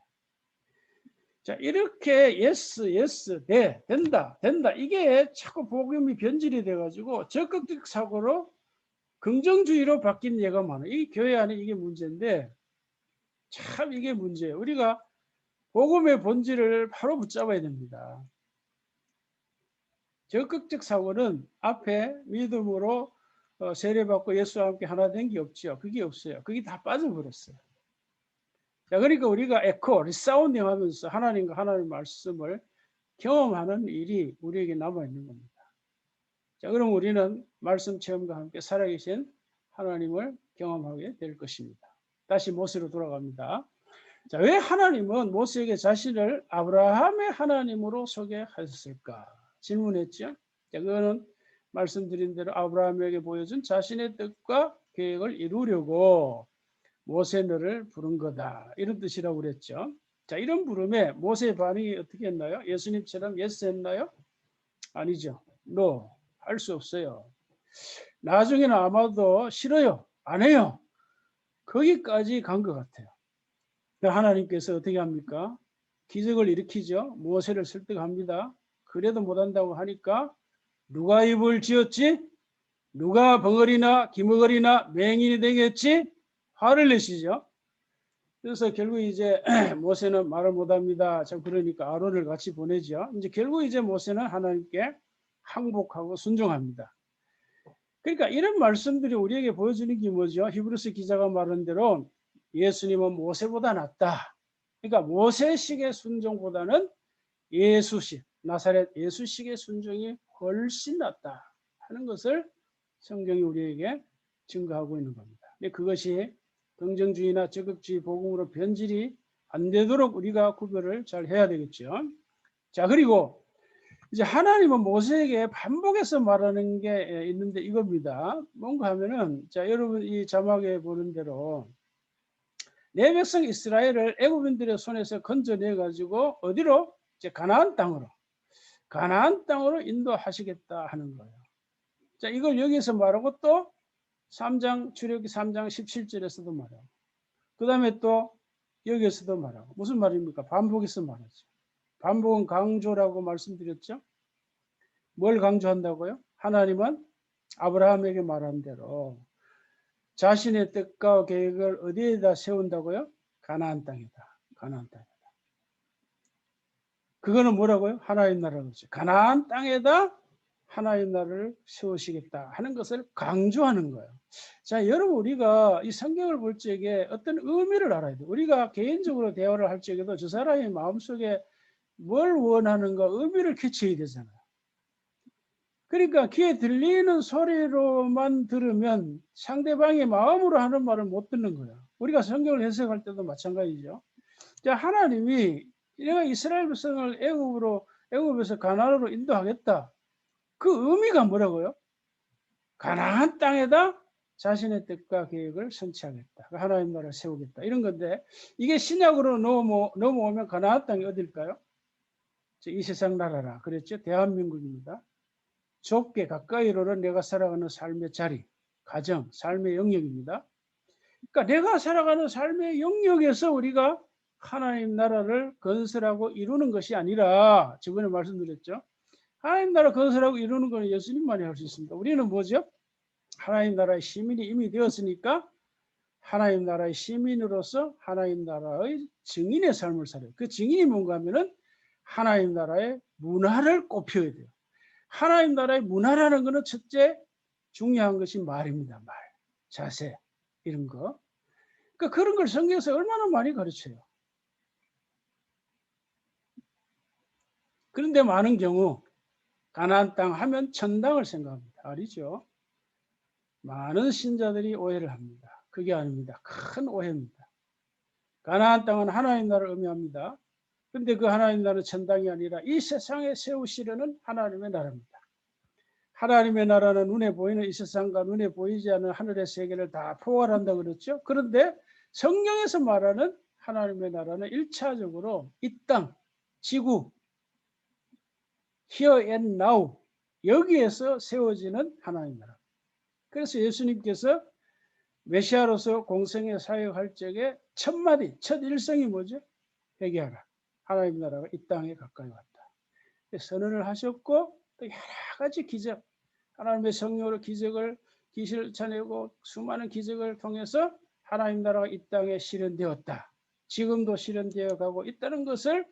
자, 이렇게 예스, 예스, 돼, 된다, 된다. 이게 자꾸 복음이 변질이 돼가지고 적극적 사고로 긍정주의로 바뀐 예가 많아요. 이 교회 안에 이게 문제인데 참 이게 문제예요. 우리가 복음의 본질을 바로 붙잡아야 됩니다. 적극적 사고는 앞에 믿음으로 세례받고 예수와 함께 하나 된 게 없죠. 그게 없어요. 그게 다 빠져버렸어요. 자, 그러니까 우리가 에코, 리사운딩 하면서 하나님과 하나님의 말씀을 경험하는 일이 우리에게 남아있는 겁니다. 자, 그럼 우리는 말씀 체험과 함께 살아계신 하나님을 경험하게 될 것입니다. 다시 모세로 돌아갑니다. 자, 왜 하나님은 모세에게 자신을 아브라함의 하나님으로 소개하셨을까? 질문했죠. 자, 그거는 말씀드린 대로 아브라함에게 보여준 자신의 뜻과 계획을 이루려고 모세 너를 부른 거다. 이런 뜻이라고 그랬죠. 자, 이런 부름에 모세의 반응이 어떻게 했나요? 예수님처럼 예스 했나요? 아니죠. No. 할 수 없어요. 나중에는 아마도 싫어요. 안 해요. 거기까지 간 것 같아요. 하나님께서 어떻게 합니까? 기적을 일으키죠. 모세를 설득합니다. 그래도 못한다고 하니까 누가 입을 지었지? 누가 벙어리나 기머거리나 맹인이 되겠지? 화를 내시죠. 그래서 결국 이제 모세는 말을 못합니다. 참 그러니까 아론을 같이 보내죠. 이제 결국 이제 모세는 하나님께 항복하고 순종합니다. 그러니까 이런 말씀들이 우리에게 보여주는 게 뭐죠? 히브리서 기자가 말한 대로 예수님은 모세보다 낫다. 그러니까 모세식의 순종보다는 예수식, 나사렛 예수식의 순종이 훨씬 낫다 하는 것을 성경이 우리에게 증거하고 있는 겁니다. 그것이 긍정주의나 적극주의 복음으로 변질이 안 되도록 우리가 구별을 잘 해야 되겠죠. 자, 그리고 이제 하나님은 모세에게 반복해서 말하는 게 있는데 이겁니다. 뭔가 하면은, 자, 여러분 이 자막에 보는 대로 내 백성 이스라엘을 애굽인들의 손에서 건져내 가지고 어디로? 이제 가나안 땅으로 인도하시겠다 하는 거예요. 자, 이걸 여기서 말하고 또 3장 출애굽기 3장 17절에서도 말하고 그 다음에 또 여기에서도 말하고 무슨 말입니까? 반복해서 말하죠. 반복은 강조라고 말씀드렸죠. 뭘 강조한다고요? 하나님은 아브라함에게 말한 대로 자신의 뜻과 계획을 어디에다 세운다고요? 가나안 땅이다. 가나안 땅이다. 그거는 뭐라고요? 하나님 나라라고 그러죠. 가나안 땅에다 하나님 나라를 세우시겠다 하는 것을 강조하는 거예요. 자, 여러분 우리가 이 성경을 볼 적에 어떤 의미를 알아야 돼요. 우리가 개인적으로 대화를 할 적에도 저 사람의 마음속에 뭘 원하는가 의미를 캐치해야 되잖아요. 그러니까 귀에 들리는 소리로만 들으면 상대방의 마음으로 하는 말을 못 듣는 거예요. 우리가 성경을 해석할 때도 마찬가지죠. 자, 하나님이 내가 이스라엘 백성을 애굽에서 가나안으로 인도하겠다. 그 의미가 뭐라고요? 가나안 땅에다 자신의 뜻과 계획을 성취하겠다. 하나님 나라를 세우겠다. 이런 건데 이게 신약으로 넘어오면 가나안 땅이 어딜까요? 이 세상 나라라 그랬죠. 대한민국입니다. 좁게 가까이로는 내가 살아가는 삶의 자리, 가정, 삶의 영역입니다. 그러니까 내가 살아가는 삶의 영역에서 우리가 하나님 나라를 건설하고 이루는 것이 아니라 저번에 말씀드렸죠. 하나님 나라 건설하고 이루는 것은 예수님만이 할 수 있습니다. 우리는 뭐죠? 하나님 나라의 시민이 이미 되었으니까 하나님 나라의 시민으로서 하나님 나라의 증인의 삶을 살아요. 그 증인이 뭔가 하면은 하나님 나라의 문화를 꼽혀야 돼요. 하나님 나라의 문화라는 것은 첫째 중요한 것이 말입니다. 말, 자세 이런 거. 그러니까 그런 걸 성경에서 얼마나 많이 가르쳐요. 그런데 많은 경우 가나안 땅 하면 천당을 생각합니다. 알죠? 많은 신자들이 오해를 합니다. 그게 아닙니다. 큰 오해입니다. 가나안 땅은 하나님 나라를 의미합니다. 근데 그 하나님 나라는 천당이 아니라 이 세상에 세우시려는 하나님의 나라입니다. 하나님의 나라는 눈에 보이는 이 세상과 눈에 보이지 않는 하늘의 세계를 다 포괄한다 그랬죠. 그런데 성경에서 말하는 하나님의 나라는 1차적으로 이 땅, 지구, here and now 여기에서 세워지는 하나님 나라. 그래서 예수님께서 메시아로서 공생의 사역할 적에 첫 마디, 첫 일성이 뭐죠? 회개하라. 하나님 나라가 이 땅에 가까이 왔다. 선언을 하셨고 또 여러 가지 기적, 하나님의 성령으로 기적을 기실을 차내고 수많은 기적을 통해서 하나님 나라가 이 땅에 실현되었다. 지금도 실현되어 가고 있다는 것을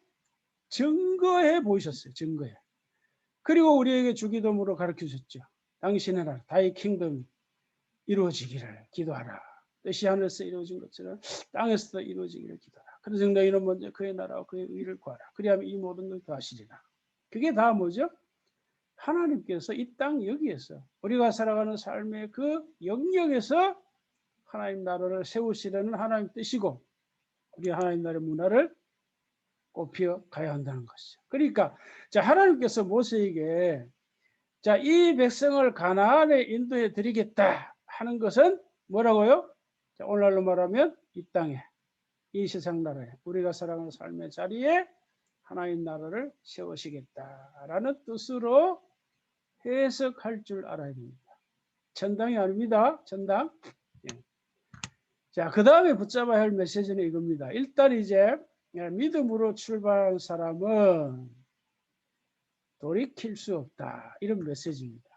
증거해 보이셨어요. 증거해. 그리고 우리에게 주기도문으로 가르치셨죠. 당신의 나라, 다이 킹덤이 이루어지기를 기도하라. 뜻이 하늘에서 이루어진 것처럼 땅에서도 이루어지기를 기도하라. 그래서 너희는 먼저 그의 나라와 그의 의를 구하라. 그리하면 이 모든 걸 더하시리라. 그게 다 뭐죠? 하나님께서 이 땅 여기에서 우리가 살아가는 삶의 그 영역에서 하나님 나라를 세우시려는 하나님 뜻이고 우리 하나님 나라의 문화를 꽃피워 가야 한다는 것이죠. 그러니까 자 하나님께서 모세에게 자 이 백성을 가나안에 인도해 드리겠다 하는 것은 뭐라고요? 자, 오늘날로 말하면 이 땅에 이 세상 나라에 우리가 살아가는 삶의 자리에 하나님 나라를 세우시겠다라는 뜻으로 해석할 줄 알아야 됩니다. 천당이 아닙니다. 천당. 예. 자, 그 다음에 붙잡아야 할 메시지는 이겁니다. 일단 이제 믿음으로 출발한 사람은 돌이킬 수 없다. 이런 메시지입니다.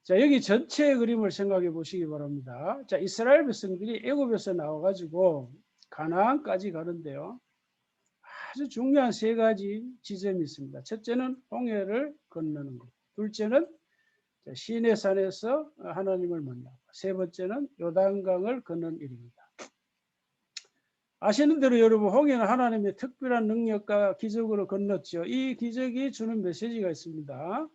자, 여기 전체 그림을 생각해 보시기 바랍니다. 자, 이스라엘 백성들이 애굽에서 나와가지고 가나안까지 가는데요. 아주 중요한 세 가지 지점이 있습니다. 첫째는 홍해를 건너는 것. 둘째는 시내산에서 하나님을 만나고 세 번째는 요단강을 건너는 일입니다. 아시는 대로 여러분 홍해는 하나님의 특별한 능력과 기적으로 건넜죠. 이 기적이 주는 메시지가 있습니다.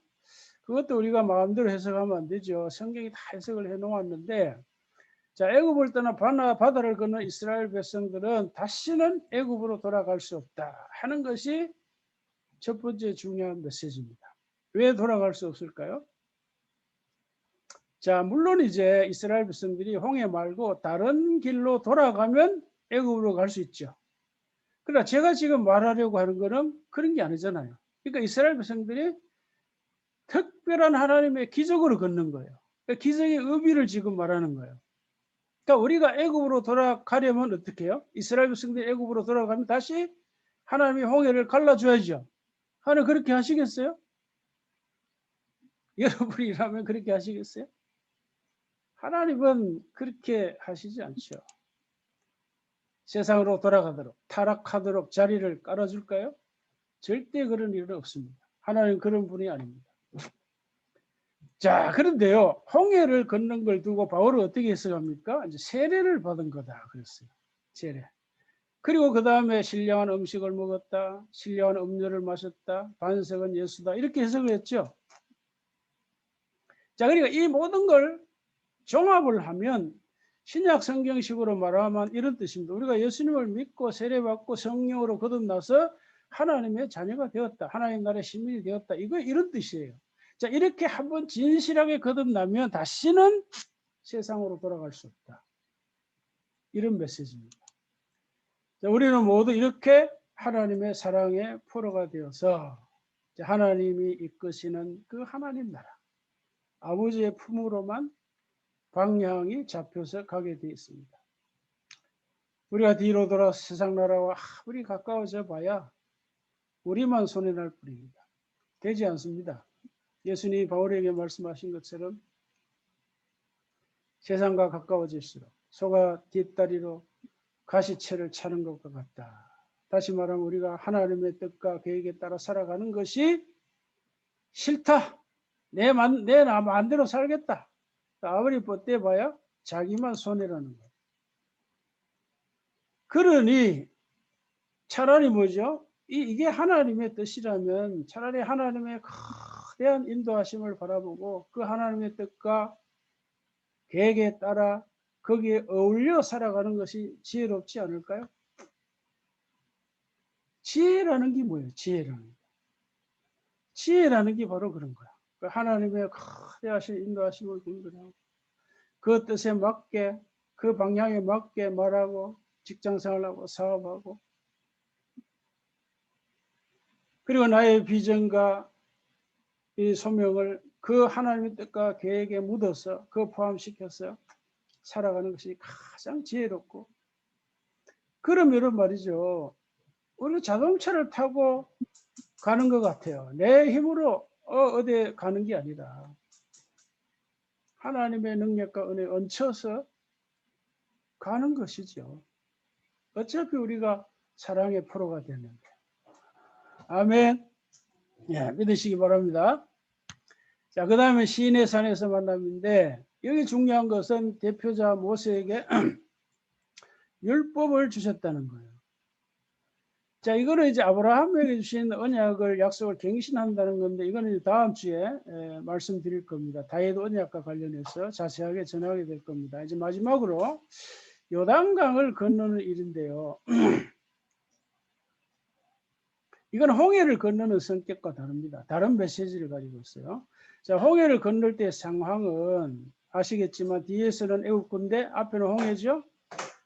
그것도 우리가 마음대로 해석하면 안 되죠. 성경이 다 해석을 해놓았는데 자 애굽을 떠나 바다를 건넌 이스라엘 백성들은 다시는 애굽으로 돌아갈 수 없다 하는 것이 첫 번째 중요한 메시지입니다. 왜 돌아갈 수 없을까요? 자 물론 이제 이스라엘 백성들이 홍해 말고 다른 길로 돌아가면 애굽으로 갈 수 있죠. 그러나 제가 지금 말하려고 하는 거는 그런 게 아니잖아요. 그러니까 이스라엘 백성들이 특별한 하나님의 기적으로 걷는 거예요. 그러니까 기적의 의미를 지금 말하는 거예요. 그러니까 우리가 애굽으로 돌아가려면 어떻게 해요? 이스라엘 백성들이 애굽으로 돌아가면 다시 하나님이 홍해를 갈라줘야죠. 하나님 그렇게 하시겠어요? 여러분이라면 그렇게 하시겠어요? 하나님은 그렇게 하시지 않죠. 세상으로 돌아가도록 타락하도록 자리를 깔아줄까요? 절대 그런 일은 없습니다. 하나님 그런 분이 아닙니다. 자 그런데요 홍해를 걷는 걸 두고 바울은 어떻게 해석합니까? 이제 세례를 받은 거다 그랬어요. 세례. 그리고 그 다음에 신령한 음식을 먹었다. 신령한 음료를 마셨다. 반석은 예수다. 이렇게 해석을 했죠. 자 그러니까 이 모든 걸 종합을 하면 신약 성경식으로 말하면 이런 뜻입니다. 우리가 예수님을 믿고 세례받고 성령으로 거듭나서 하나님의 자녀가 되었다. 하나님 나라의 시민이 되었다. 이거 이런 뜻이에요. 자 이렇게 한번 진실하게 거듭나면 다시는 세상으로 돌아갈 수 없다. 이런 메시지입니다. 자, 우리는 모두 이렇게 하나님의 사랑의 포로가 되어서 하나님이 이끄시는 그 하나님 나라 아버지의 품으로만 방향이 잡혀서 가게 되어 있습니다. 우리가 뒤로 돌아 세상 나라와 아무리 가까워져 봐야 우리만 손해날 뿐입니다. 되지 않습니다. 예수님이 바울에게 말씀하신 것처럼 세상과 가까워질수록 소가 뒷다리로 가시채를 차는 것과 같다. 다시 말하면 우리가 하나님의 뜻과 계획에 따라 살아가는 것이 싫다. 내 마음대로 살겠다. 아무리 뻗대봐야 자기만 손해라는 거예요. 그러니 차라리 뭐죠? 이게 하나님의 뜻이라면 차라리 하나님의 거대한 인도하심을 바라보고 그 하나님의 뜻과 계획에 따라 거기에 어울려 살아가는 것이 지혜롭지 않을까요? 지혜라는 게 뭐예요? 지혜라는 게 바로 그런 거야. 그 하나님의 거대하신 인도하심을 분별하고 그 뜻에 맞게 그 방향에 맞게 말하고 직장생활하고 사업하고 그리고 나의 비전과 이 소명을 그 하나님의 뜻과 계획에 묻어서 그 포함시켜서 살아가는 것이 가장 지혜롭고 그러면은 말이죠. 우리 자동차를 타고 가는 것 같아요. 내 힘으로 어디 가는 게 아니라 하나님의 능력과 은혜에 얹혀서 가는 것이죠. 어차피 우리가 사랑의 프로가 되는데. 아멘. 예, 믿으시기 바랍니다. 자, 그 다음에 시인의 산에서 만남인데 여기 중요한 것은 대표자 모세에게 율법을 주셨다는 거예요. 자, 이거는 이제 아브라함에게 주신 언약을 약속을 갱신한다는 건데 이거는 다음 주에 말씀드릴 겁니다. 다윗 언약과 관련해서 자세하게 전하게 될 겁니다. 이제 마지막으로 요단강을 건너는 일인데요. 이건 홍해를 건너는 성격과 다릅니다. 다른 메시지를 가지고 있어요. 자, 홍해를 건널 때 상황은 아시겠지만 뒤에서는 애국군대, 앞에는 홍해죠.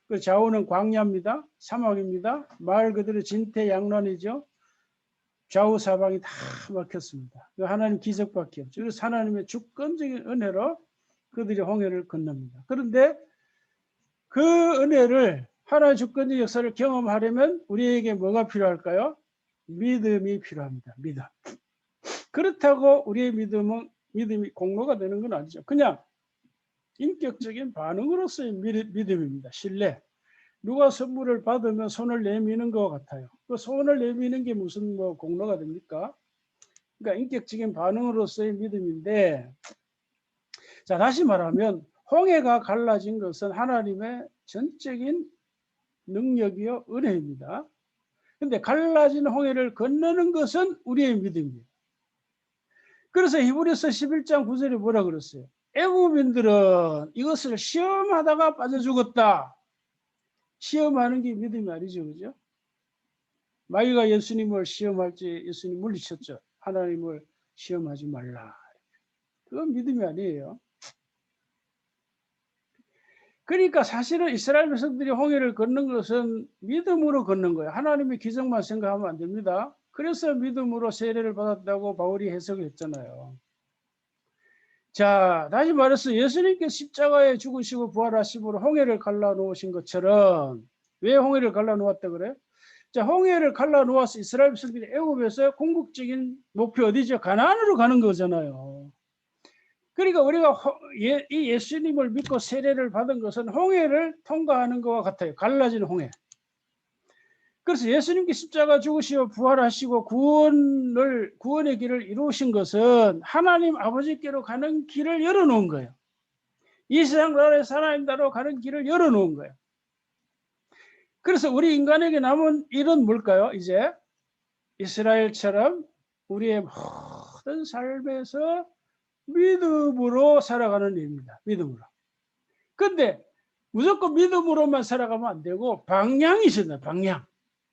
그 좌우는 광야입니다. 사막입니다. 말 그대로 진퇴양난이죠. 좌우 사방이 다 막혔습니다. 하나님 기적밖에 없죠. 그래서 하나님의 주권적인 은혜로 그들이 홍해를 건넙니다. 그런데 그 은혜를 하나의 주권적 역사를 경험하려면 우리에게 뭐가 필요할까요? 믿음이 필요합니다. 믿음. 그렇다고 우리의 믿음이 공로가 되는 건 아니죠. 그냥 인격적인 반응으로서의 믿음입니다. 신뢰. 누가 선물을 받으면 손을 내미는 것 같아요. 그 손을 내미는 게 무슨 공로가 됩니까? 그러니까 인격적인 반응으로서의 믿음인데, 자, 다시 말하면 홍해가 갈라진 것은 하나님의 전적인 능력이요 은혜입니다. 근데 갈라진 홍해를 건너는 것은 우리의 믿음입니다. 그래서 히브리서 11장 9절에 뭐라 그랬어요? 애국민들은 이것을 시험하다가 빠져 죽었다. 시험하는 게 믿음이 아니죠, 그죠? 마귀가 예수님을 시험할지 예수님 물리쳤죠. 하나님을 시험하지 말라. 그건 믿음이 아니에요. 그러니까 사실은 이스라엘 백성들이 홍해를 걷는 것은 믿음으로 걷는 거예요. 하나님의 기적만 생각하면 안 됩니다. 그래서 믿음으로 세례를 받았다고 바울이 해석을 했잖아요. 자, 다시 말해서 예수님께 십자가에 죽으시고 부활하심으로 홍해를 갈라놓으신 것처럼 왜 홍해를 갈라놓았다 그래요? 자, 홍해를 갈라놓아서 이스라엘 백성들이 애굽에서 궁극적인 목표 어디죠? 가나안으로 가는 거잖아요. 그러니까 우리가 이 예수님을 믿고 세례를 받은 것은 홍해를 통과하는 것과 같아요. 갈라진 홍해. 그래서 예수님께 십자가 죽으시고 부활하시고 구원의 길을 이루신 것은 하나님 아버지께로 가는 길을 열어놓은 거예요. 이 세상 나라에서 하나님 나라로 가는 길을 열어놓은 거예요. 그래서 우리 인간에게 남은 일은 뭘까요? 이제 이스라엘처럼 우리의 모든 삶에서 믿음으로 살아가는 일입니다. 믿음으로. 근데 무조건 믿음으로만 살아가면 안 되고 방향이 있습니다. 방향.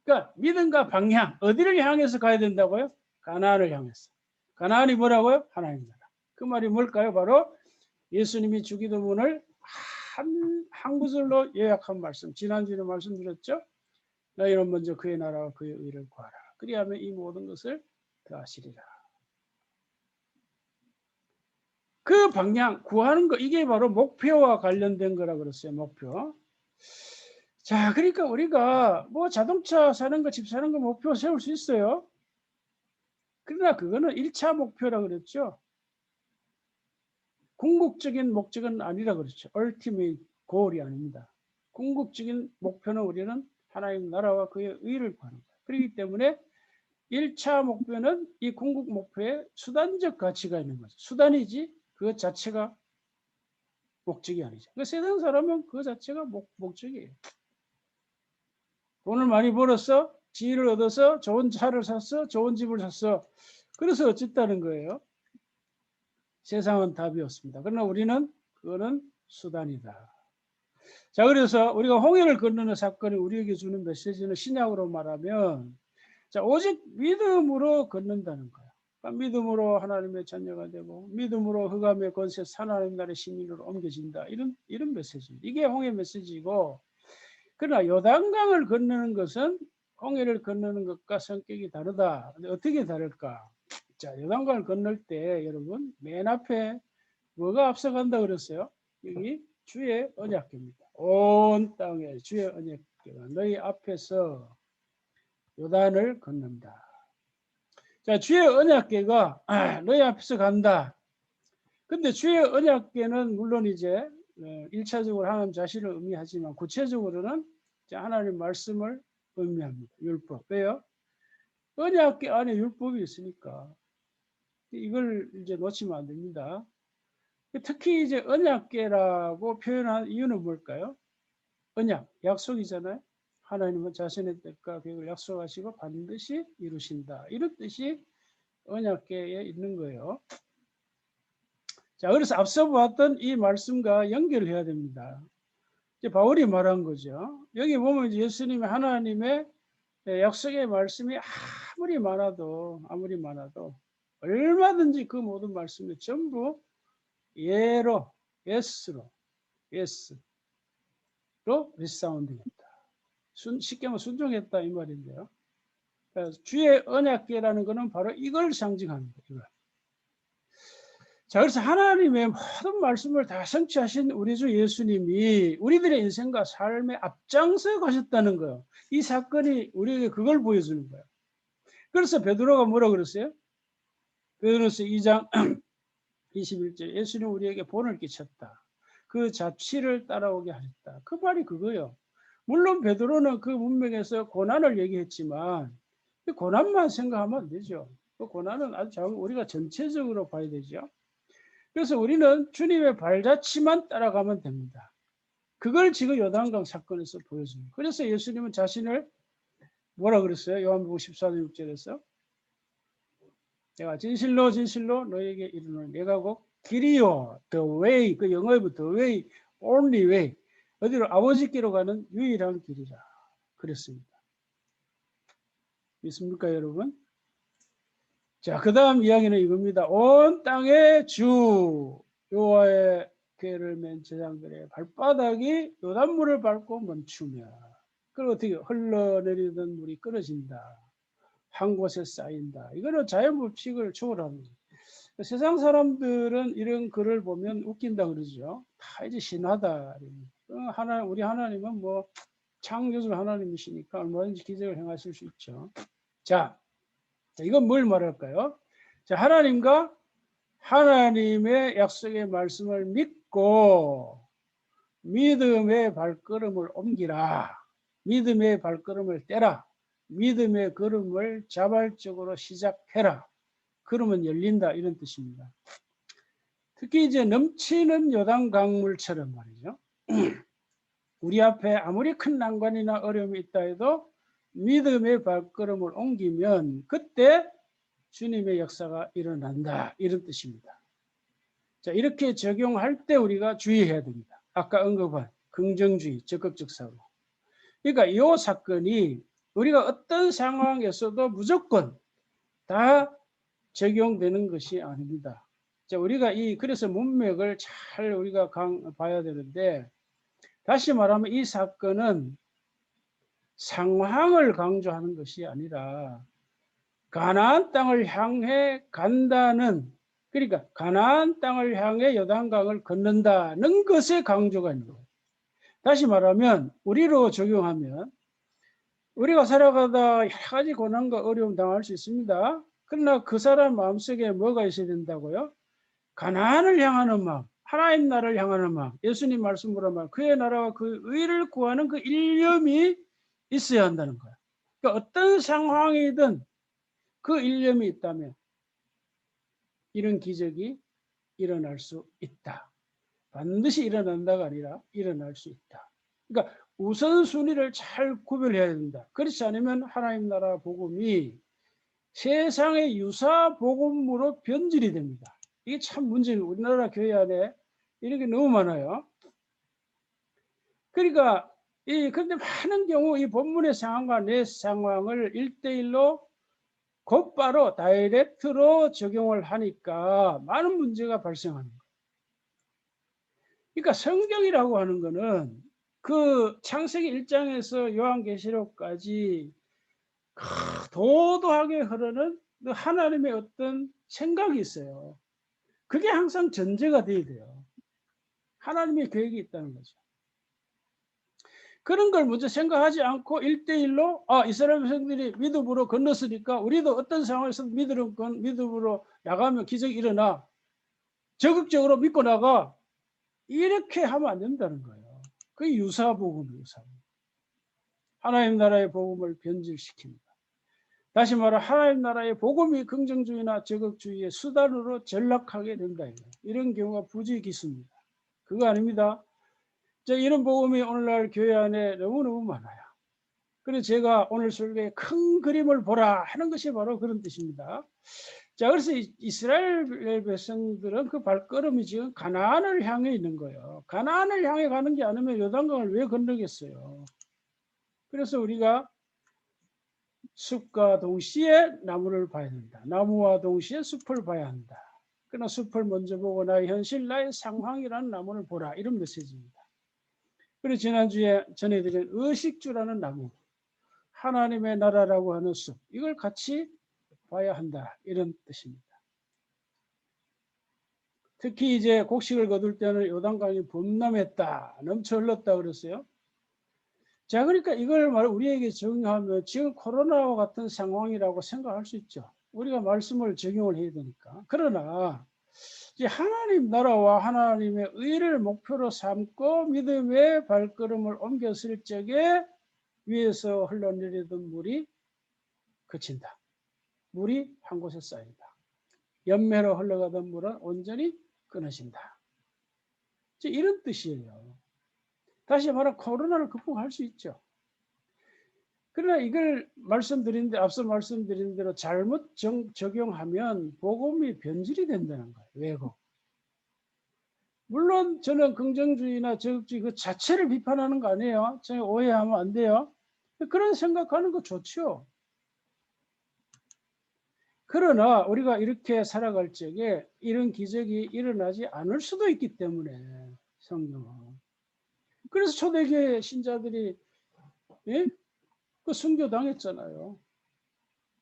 그러니까 믿음과 방향. 어디를 향해서 가야 된다고요? 가나안을 향해서. 가나안이 뭐라고요? 하나님 나라. 그 말이 뭘까요? 바로 예수님이 주기도문을 한 구절로 요약한 말씀. 지난주에 말씀드렸죠? 너희는 먼저 그의 나라와 그의 의를 구하라. 그리하면 이 모든 것을 더하시리라. 그 방향, 구하는 거, 이게 바로 목표와 관련된 거라 그랬어요. 목표. 자, 그러니까 우리가 뭐 자동차 사는 거, 집 사는 거 목표 세울 수 있어요. 그러나 그거는 1차 목표라 그랬죠. 궁극적인 목적은 아니라 그렇죠. ultimate goal이 아닙니다. 궁극적인 목표는 우리는 하나님 나라와 그의 의를 구하는 거예요. 그렇기 때문에 1차 목표는 이 궁극 목표에 수단적 가치가 있는 거죠. 수단이지 그 자체가 목적이 아니죠. 그 세상 사람은 그 자체가 목적이에요. 돈을 많이 벌었어? 지위를 얻어서 좋은 차를 샀어, 좋은 집을 샀어. 그래서 어쨌다는 거예요. 세상은 답이 없습니다. 그러나 우리는 그거는 수단이다. 자, 그래서 우리가 홍해를 건너는 사건이 우리에게 주는 메시지는 신약으로 말하면 자, 오직 믿음으로 건넌다는 거야. 그러니까 믿음으로 하나님의 자녀가 되고 믿음으로 흑암의 권세 하나님 나라의 시민으로 옮겨진다. 이런 메시지. 이게 홍해 메시지고 그러나 요단강을 건너는 것은 홍해를 건너는 것과 성격이 다르다. 근데 어떻게 다를까? 자, 요단강을 건널 때 여러분 맨 앞에 뭐가 앞서간다 그랬어요? 여기 주의 언약궤입니다. 온 땅에 주의 언약궤가 너희 앞에서 요단을 건넌다. 자, 주의 언약궤가 너희 앞에서 간다. 근데 주의 언약궤는 물론 이제 1차적으로 하나님 자신을 의미하지만 구체적으로는 하나님 말씀을 의미합니다. 율법. 왜요? 언약궤 안에 율법이 있으니까 이걸 이제 놓치면 안 됩니다. 특히 이제 언약궤라고 표현한 이유는 뭘까요? 언약, 약속이잖아요. 하나님은 자신의 뜻과 계획을 약속하시고 반드시 이루신다. 이런 뜻이 언약궤에 있는 거예요. 자, 그래서 앞서 보았던 이 말씀과 연결해야 됩니다. 이제 바울이 말한 거죠. 여기 보면 예수님의 하나님의 약속의 말씀이 아무리 많아도 얼마든지 그 모든 말씀이 전부 예로, 예스로 리사운딩했다. 쉽게 말하면 순종했다 이 말인데요. 그래서 주의 언약궤라는 것은 바로 이걸 상징합니다. 이걸. 자, 그래서 하나님의 모든 말씀을 다 성취하신 우리 주 예수님이 우리들의 인생과 삶에 앞장서 가셨다는 거예요. 이 사건이 우리에게 그걸 보여주는 거예요. 그래서 베드로가 뭐라 그랬어요? 베드로서 2장 21절 예수님 우리에게 본을 끼쳤다. 그 자취를 따라오게 하셨다. 그 말이 그거예요. 물론 베드로는 그 문맥에서 고난을 얘기했지만 그 고난만 생각하면 안 되죠. 그 고난은 아주 우리가 전체적으로 봐야 되죠. 그래서 우리는 주님의 발자취만 따라가면 됩니다. 그걸 지금 요단강 사건에서 보여줍니다. 그래서 예수님은 자신을 뭐라 그랬어요? 요한복음 14장 6절에서 내가 진실로 진실로 너에게 이르노니 내가 곧 길이요 the way 그 영어의 the way only way 어디로 아버지께로 가는 유일한 길이라 그랬습니다. 믿습니까 여러분? 자, 그 다음 이야기는 이겁니다. 온 땅의 주 여호와의 궤를 맨 제장들의 발바닥이 요단물을 밟고 멈추며 그리고 어떻게 흘러내리던 물이 끊어진다. 한 곳에 쌓인다. 이거는 자연법칙을 초월합니다. 세상 사람들은 이런 글을 보면 웃긴다 그러죠. 다 이제 신하다. 우리 하나님은 뭐 창조주 하나님이시니까 얼마든지 기적을 행하실 수 있죠. 자, 이건 뭘 말할까요? 자, 하나님과 하나님의 약속의 말씀을 믿고 믿음의 발걸음을 옮기라. 믿음의 발걸음을 떼라. 믿음의 걸음을 자발적으로 시작해라. 그러면 열린다 이런 뜻입니다. 특히 이제 넘치는 요단 강물처럼 말이죠. 우리 앞에 아무리 큰 난관이나 어려움이 있다 해도 믿음의 발걸음을 옮기면 그때 주님의 역사가 일어난다 이런 뜻입니다. 자, 이렇게 적용할 때 우리가 주의해야 됩니다. 아까 언급한 긍정주의, 적극적 사고. 그러니까 이 사건이 우리가 어떤 상황에서도 무조건 다 적용되는 것이 아닙니다. 자, 우리가 그래서 문맥을 잘 우리가 봐야 되는데 다시 말하면 이 사건은 상황을 강조하는 것이 아니라 가나안 땅을 향해 간다는 그러니까 가나안 땅을 향해 요단강을 건넌다는 것에 강조가 있는 거예요. 다시 말하면 우리로 적용하면 우리가 살아가다 여러 가지 고난과 어려움 당할 수 있습니다. 그러나 그 사람 마음속에 뭐가 있어야 된다고요? 가나안을 향하는 마음, 하나님 나라를 향하는 마음, 예수님 말씀으로 말 그의 나라와 그 의를 구하는 그 일념이 있어야 한다는 거예요. 그러니까 어떤 상황이든 그 일념이 있다면 이런 기적이 일어날 수 있다. 반드시 일어난다가 아니라 일어날 수 있다. 그러니까 우선순위를 잘 구별해야 된다. 그렇지 않으면 하나님 나라 복음이 세상의 유사 복음으로 변질이 됩니다. 이게 참 문제예요. 우리나라 교회 안에 이런 게 너무 많아요. 그러니까 그런데 많은 경우 이 본문의 상황과 내 상황을 1대1로 곧바로 다이렉트로 적용을 하니까 많은 문제가 발생하는 거예요. 그러니까 성경이라고 하는 거는 그 창세기 1장에서 요한계시록까지 도도하게 흐르는 하나님의 어떤 생각이 있어요. 그게 항상 전제가 돼야 돼요. 하나님의 계획이 있다는 거죠. 그런 걸 먼저 생각하지 않고 1대1로 이스라엘 백성들이 믿음으로 건넜으니까 우리도 어떤 상황에서 믿음으로 나가면 기적이 일어나. 적극적으로 믿고 나가. 이렇게 하면 안 된다는 거예요. 그게 유사복음이에요. 하나님 나라의 복음을 변질시킵니다. 다시 말해 하나님 나라의 복음이 긍정주의나 적극주의의 수단으로 전락하게 된다. 이런 경우가 부지기수입니다. 그거 아닙니다. 이런 복음이 오늘날 교회 안에 너무너무 많아요. 그래서 제가 오늘 설교에 큰 그림을 보라 하는 것이 바로 그런 뜻입니다. 자, 그래서 이스라엘 백성들은 그 발걸음이 지금 가나안을 향해 있는 거예요. 가나안을 향해 가는 게 아니면 요단강을 왜 건너겠어요? 그래서 우리가 숲과 동시에 나무를 봐야 된다. 나무와 동시에 숲을 봐야 한다. 그러나 숲을 먼저 보고 나의 현실, 나의 상황이라는 나무를 보라. 이런 메시지입니다. 그리고 지난주에 전해드린 의식주라는 나무, 하나님의 나라라고 하는 숲, 이걸 같이 봐야 한다. 이런 뜻입니다. 특히 이제 곡식을 거둘 때는 요단강이 범람했다. 넘쳐 흘렀다 그랬어요. 자, 그러니까 이걸 우리에게 적용하면 지금 코로나와 같은 상황이라고 생각할 수 있죠. 우리가 말씀을 적용을 해야 되니까. 그러나 이제 하나님 나라와 하나님의 의를 목표로 삼고 믿음의 발걸음을 옮겼을 적에 위에서 흘러내리던 물이 그친다. 물이 한 곳에 쌓인다. 연매로 흘러가던 물은 온전히 끊어진다. 이런 뜻이에요. 다시 말하면 코로나를 극복할 수 있죠. 그러나 이걸 앞서 말씀드린 대로 잘못 적용하면 복음이 변질이 된다는 거예요. 왜곡. 물론 저는 긍정주의나 적극주의 그 자체를 비판하는 거 아니에요. 제가 오해하면 안 돼요. 그런 생각하는 거 좋죠. 그러나 우리가 이렇게 살아갈 적에 이런 기적이 일어나지 않을 수도 있기 때문에 성경은. 그래서 초대교회 신자들이 그 순교당했잖아요.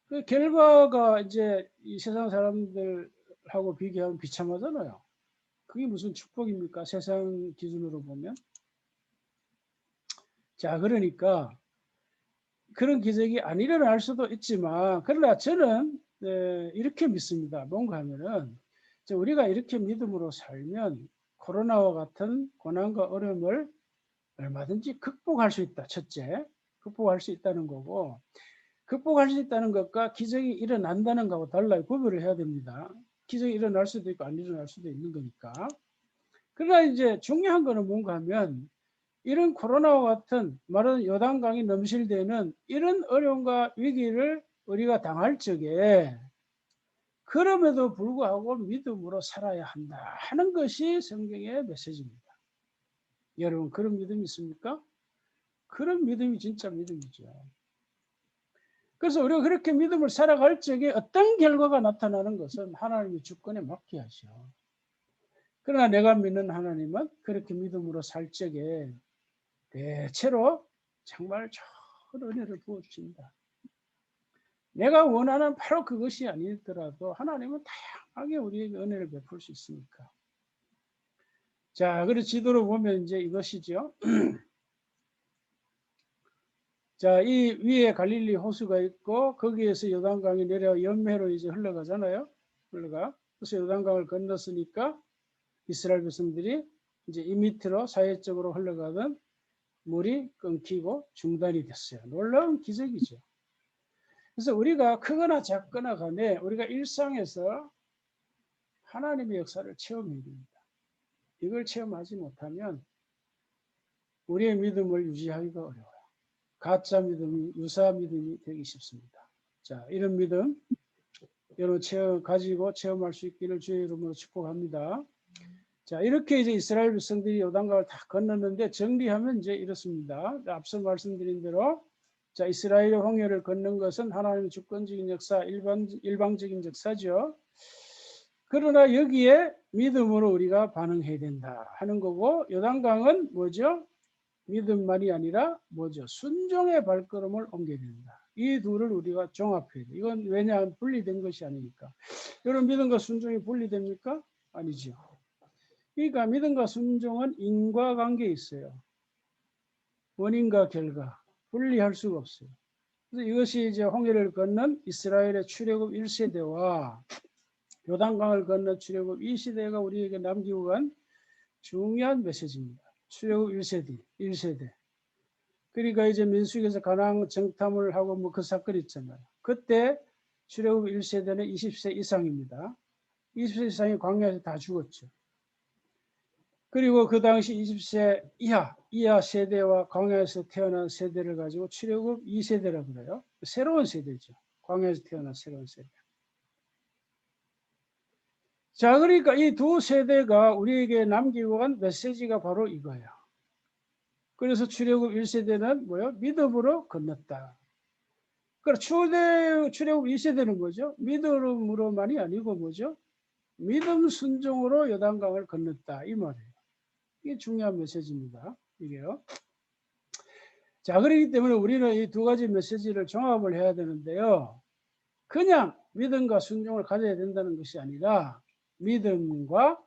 그 결과가 이제 이 세상 사람들하고 비교하면 비참하잖아요. 그게 무슨 축복입니까? 세상 기준으로 보면. 자, 그러니까 그런 기적이 안 일어날 수도 있지만 그러나 저는 이렇게 믿습니다. 뭔가 하면은 우리가 이렇게 믿음으로 살면 코로나와 같은 고난과 어려움을 얼마든지 극복할 수 있다. 첫째, 극복할 수 있다는 거고 극복할 수 있다는 것과 기적이 일어난다는 것하고 달라요. 구별을 해야 됩니다. 기적이 일어날 수도 있고 안 일어날 수도 있는 거니까. 그러나 이제 중요한 거는 뭔가 하면 이런 코로나와 같은 말하는 요단강이 넘실대는 이런 어려움과 위기를 우리가 당할 적에 그럼에도 불구하고 믿음으로 살아야 한다 하는 것이 성경의 메시지입니다. 여러분 그런 믿음이 있습니까? 그런 믿음이 진짜 믿음이죠. 그래서 우리가 그렇게 믿음을 살아갈 적에 어떤 결과가 나타나는 것은 하나님의 주권에 맡겨야죠. 그러나 내가 믿는 하나님은 그렇게 믿음으로 살 적에 대체로 정말 좋은 은혜를 부어주신다. 내가 원하는 바로 그것이 아니더라도 하나님은 다양하게 우리에게 은혜를 베풀 수 있으니까. 자, 그래서 지도로 보면 이제 이것이죠. 자, 이 위에 갈릴리 호수가 있고 거기에서 요단강이 내려 연매로 이제 흘러가잖아요. 그래서 요단강을 건넜으니까 이스라엘 백성들이 이제 이 밑으로 사회적으로 흘러가던 물이 끊기고 중단이 됐어요. 놀라운 기적이죠. 그래서 우리가 크거나 작거나 간에 우리가 일상에서 하나님의 역사를 체험해야 됩니다. 이걸 체험하지 못하면 우리의 믿음을 유지하기가 어려워요. 가짜 믿음이 유사 믿음이 되기 쉽습니다. 자, 이런 믿음 여러분 가지고 체험할 수 있기를 주의 이름으로 축복합니다. 자, 이렇게 이제 이스라엘 백성들이 요단강을 다 건넜는데 정리하면 이제 이렇습니다. 앞서 말씀드린 대로 자, 이스라엘의 홍해를 건넌 것은 하나님의 주권적인 역사, 일방적인 역사죠. 그러나 여기에 믿음으로 우리가 반응해야 된다 하는 거고, 요단강은 뭐죠? 믿음만이 아니라 뭐죠? 순종의 발걸음을 옮겨야 된다. 이 둘을 우리가 종합해야 돼. 이건 왜냐하면 분리된 것이 아니니까. 여러분, 믿음과 순종이 분리됩니까? 아니죠. 그러니까 믿음과 순종은 인과관계에 있어요. 원인과 결과. 분리할 수가 없어요. 그래서 이것이 이제 홍해를 건넌 이스라엘의 출애굽 1세대와 요단강을 건넌 출애굽 2세대가 우리에게 남기고 간 중요한 메시지입니다. 출애굽 1세대. 그러니까 이제 민수기에서 가나안 정탐을 하고 뭐 그 사건이 있잖아요. 그때 출애굽 1세대는 20세 이상입니다. 20세 이상이 광야에서 다 죽었죠. 그리고 그 당시 20세 이하 세대와 광야에서 태어난 세대를 가지고 출애굽 2세대라고 그래요. 새로운 세대죠. 광야에서 태어난 새로운 세대. 자, 그러니까 이 두 세대가 우리에게 남기고 간 메시지가 바로 이거예요. 그래서 출애굽 1세대는 뭐요? 믿음으로 건넜다. 그러니까 출애굽 2세대는 뭐죠? 믿음으로만이 아니고 뭐죠? 믿음 순종으로 요단강을 건넜다. 이 말이에요. 이게 중요한 메시지입니다. 이게요. 자, 그렇기 때문에 우리는 이 두 가지 메시지를 종합을 해야 되는데요. 그냥 믿음과 순종을 가져야 된다는 것이 아니라 믿음과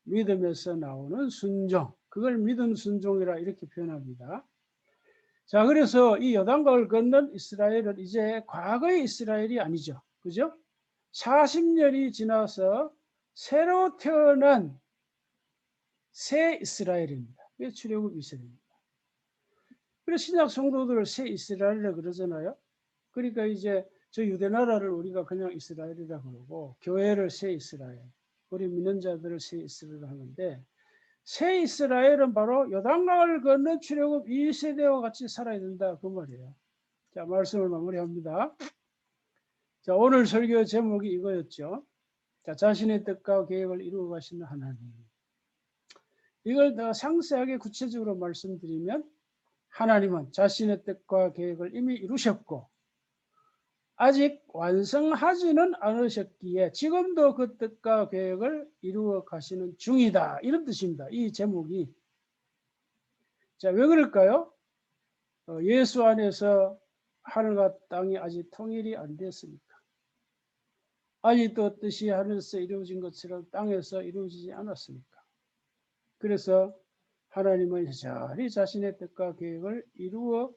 믿음에서 나오는 순종. 그걸 믿음 순종이라 이렇게 표현합니다. 자, 그래서 이 요단강을 건넌 이스라엘은 이제 과거의 이스라엘이 아니죠. 그죠? 40년이 지나서 새로 태어난 새 이스라엘입니다. 그게 출애굽 2세대입니다. 그래서 신약 성도들을 새 이스라엘이라고 그러잖아요. 그러니까 이제 저 유대 나라를 우리가 그냥 이스라엘이라고 그러고 교회를 새 이스라엘, 우리 믿는 자들을 새 이스라엘 하는데 새 이스라엘은 바로 요단강을 건넌 출애굽 2세대와 같이 살아야 된다 그 말이에요. 자, 말씀을 마무리합니다. 자, 오늘 설교 제목이 이거였죠. 자, 자신의 뜻과 계획을 이루어 가시는 하나님. 이걸 더 상세하게 구체적으로 말씀드리면 하나님은 자신의 뜻과 계획을 이미 이루셨고 아직 완성하지는 않으셨기에 지금도 그 뜻과 계획을 이루어 가시는 중이다. 이런 뜻입니다. 이 제목이. 자, 왜 그럴까요? 예수 안에서 하늘과 땅이 아직 통일이 안 됐으니까. 아직도 뜻이 하늘에서 이루어진 것처럼 땅에서 이루어지지 않았으니까. 그래서 하나님은 여전히 자신의 뜻과 계획을 이루어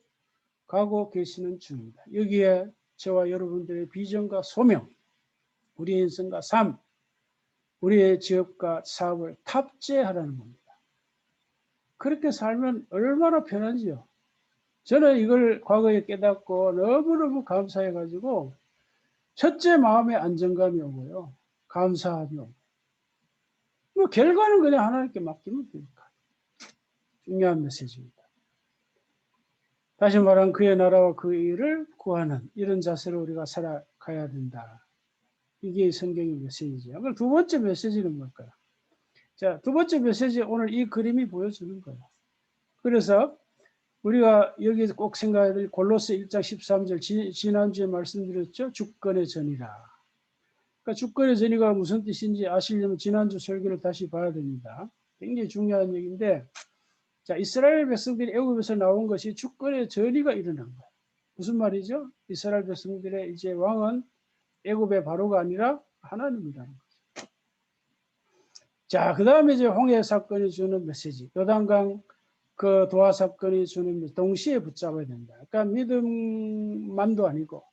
가고 계시는 중입니다. 여기에 저와 여러분들의 비전과 소명, 우리의 인생과 삶, 우리의 직업과 사업을 탑재하라는 겁니다. 그렇게 살면 얼마나 편한지요. 저는 이걸 과거에 깨닫고 너무너무 감사해가지고 첫째 마음의 안정감이 오고요. 감사함이 오고. 뭐 결과는 그냥 하나님께 맡기면 되니까. 중요한 메시지입니다. 다시 말하면 그의 나라와 그 일을 구하는 이런 자세로 우리가 살아가야 된다. 이게 성경의 메시지죠. 그럼 두 번째 메시지는 뭘까요? 자, 두 번째 메시지 오늘 이 그림이 보여주는 거예요. 그래서 우리가 여기 꼭 생각해야 될 골로새 1장 13절 지난주에 말씀드렸죠. 주권의 전이라. 그러니까 주권의 전이가 무슨 뜻인지 아시려면 지난주 설교를 다시 봐야 됩니다. 굉장히 중요한 얘기인데 자, 이스라엘 백성들이 애굽에서 나온 것이 주권의 전이가 일어난 거예요. 무슨 말이죠? 이스라엘 백성들의 이제 왕은 애굽의 바로가 아니라 하나님이라는 거죠. 자, 그 다음에 이제 홍해 사건이 주는 메시지. 요단강 그 도하 사건이 주는 동시에 붙잡아야 된다. 그러니까 믿음만도 아니고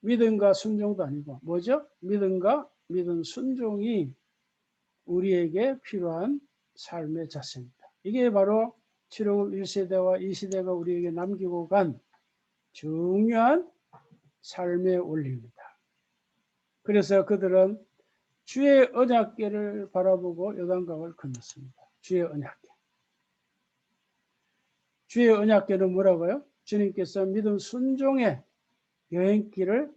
믿음과 순종도 아니고 뭐죠? 믿음과 믿음 순종이 우리에게 필요한 삶의 자세입니다. 이게 바로 출애굽 1세대와 2세대가 우리에게 남기고 간 중요한 삶의 원리입니다. 그래서 그들은 주의 언약궤를 바라보고 요단강을 건넜습니다. 주의 언약궤. 주의 언약궤는 뭐라고요? 주님께서 믿음 순종의 여행길을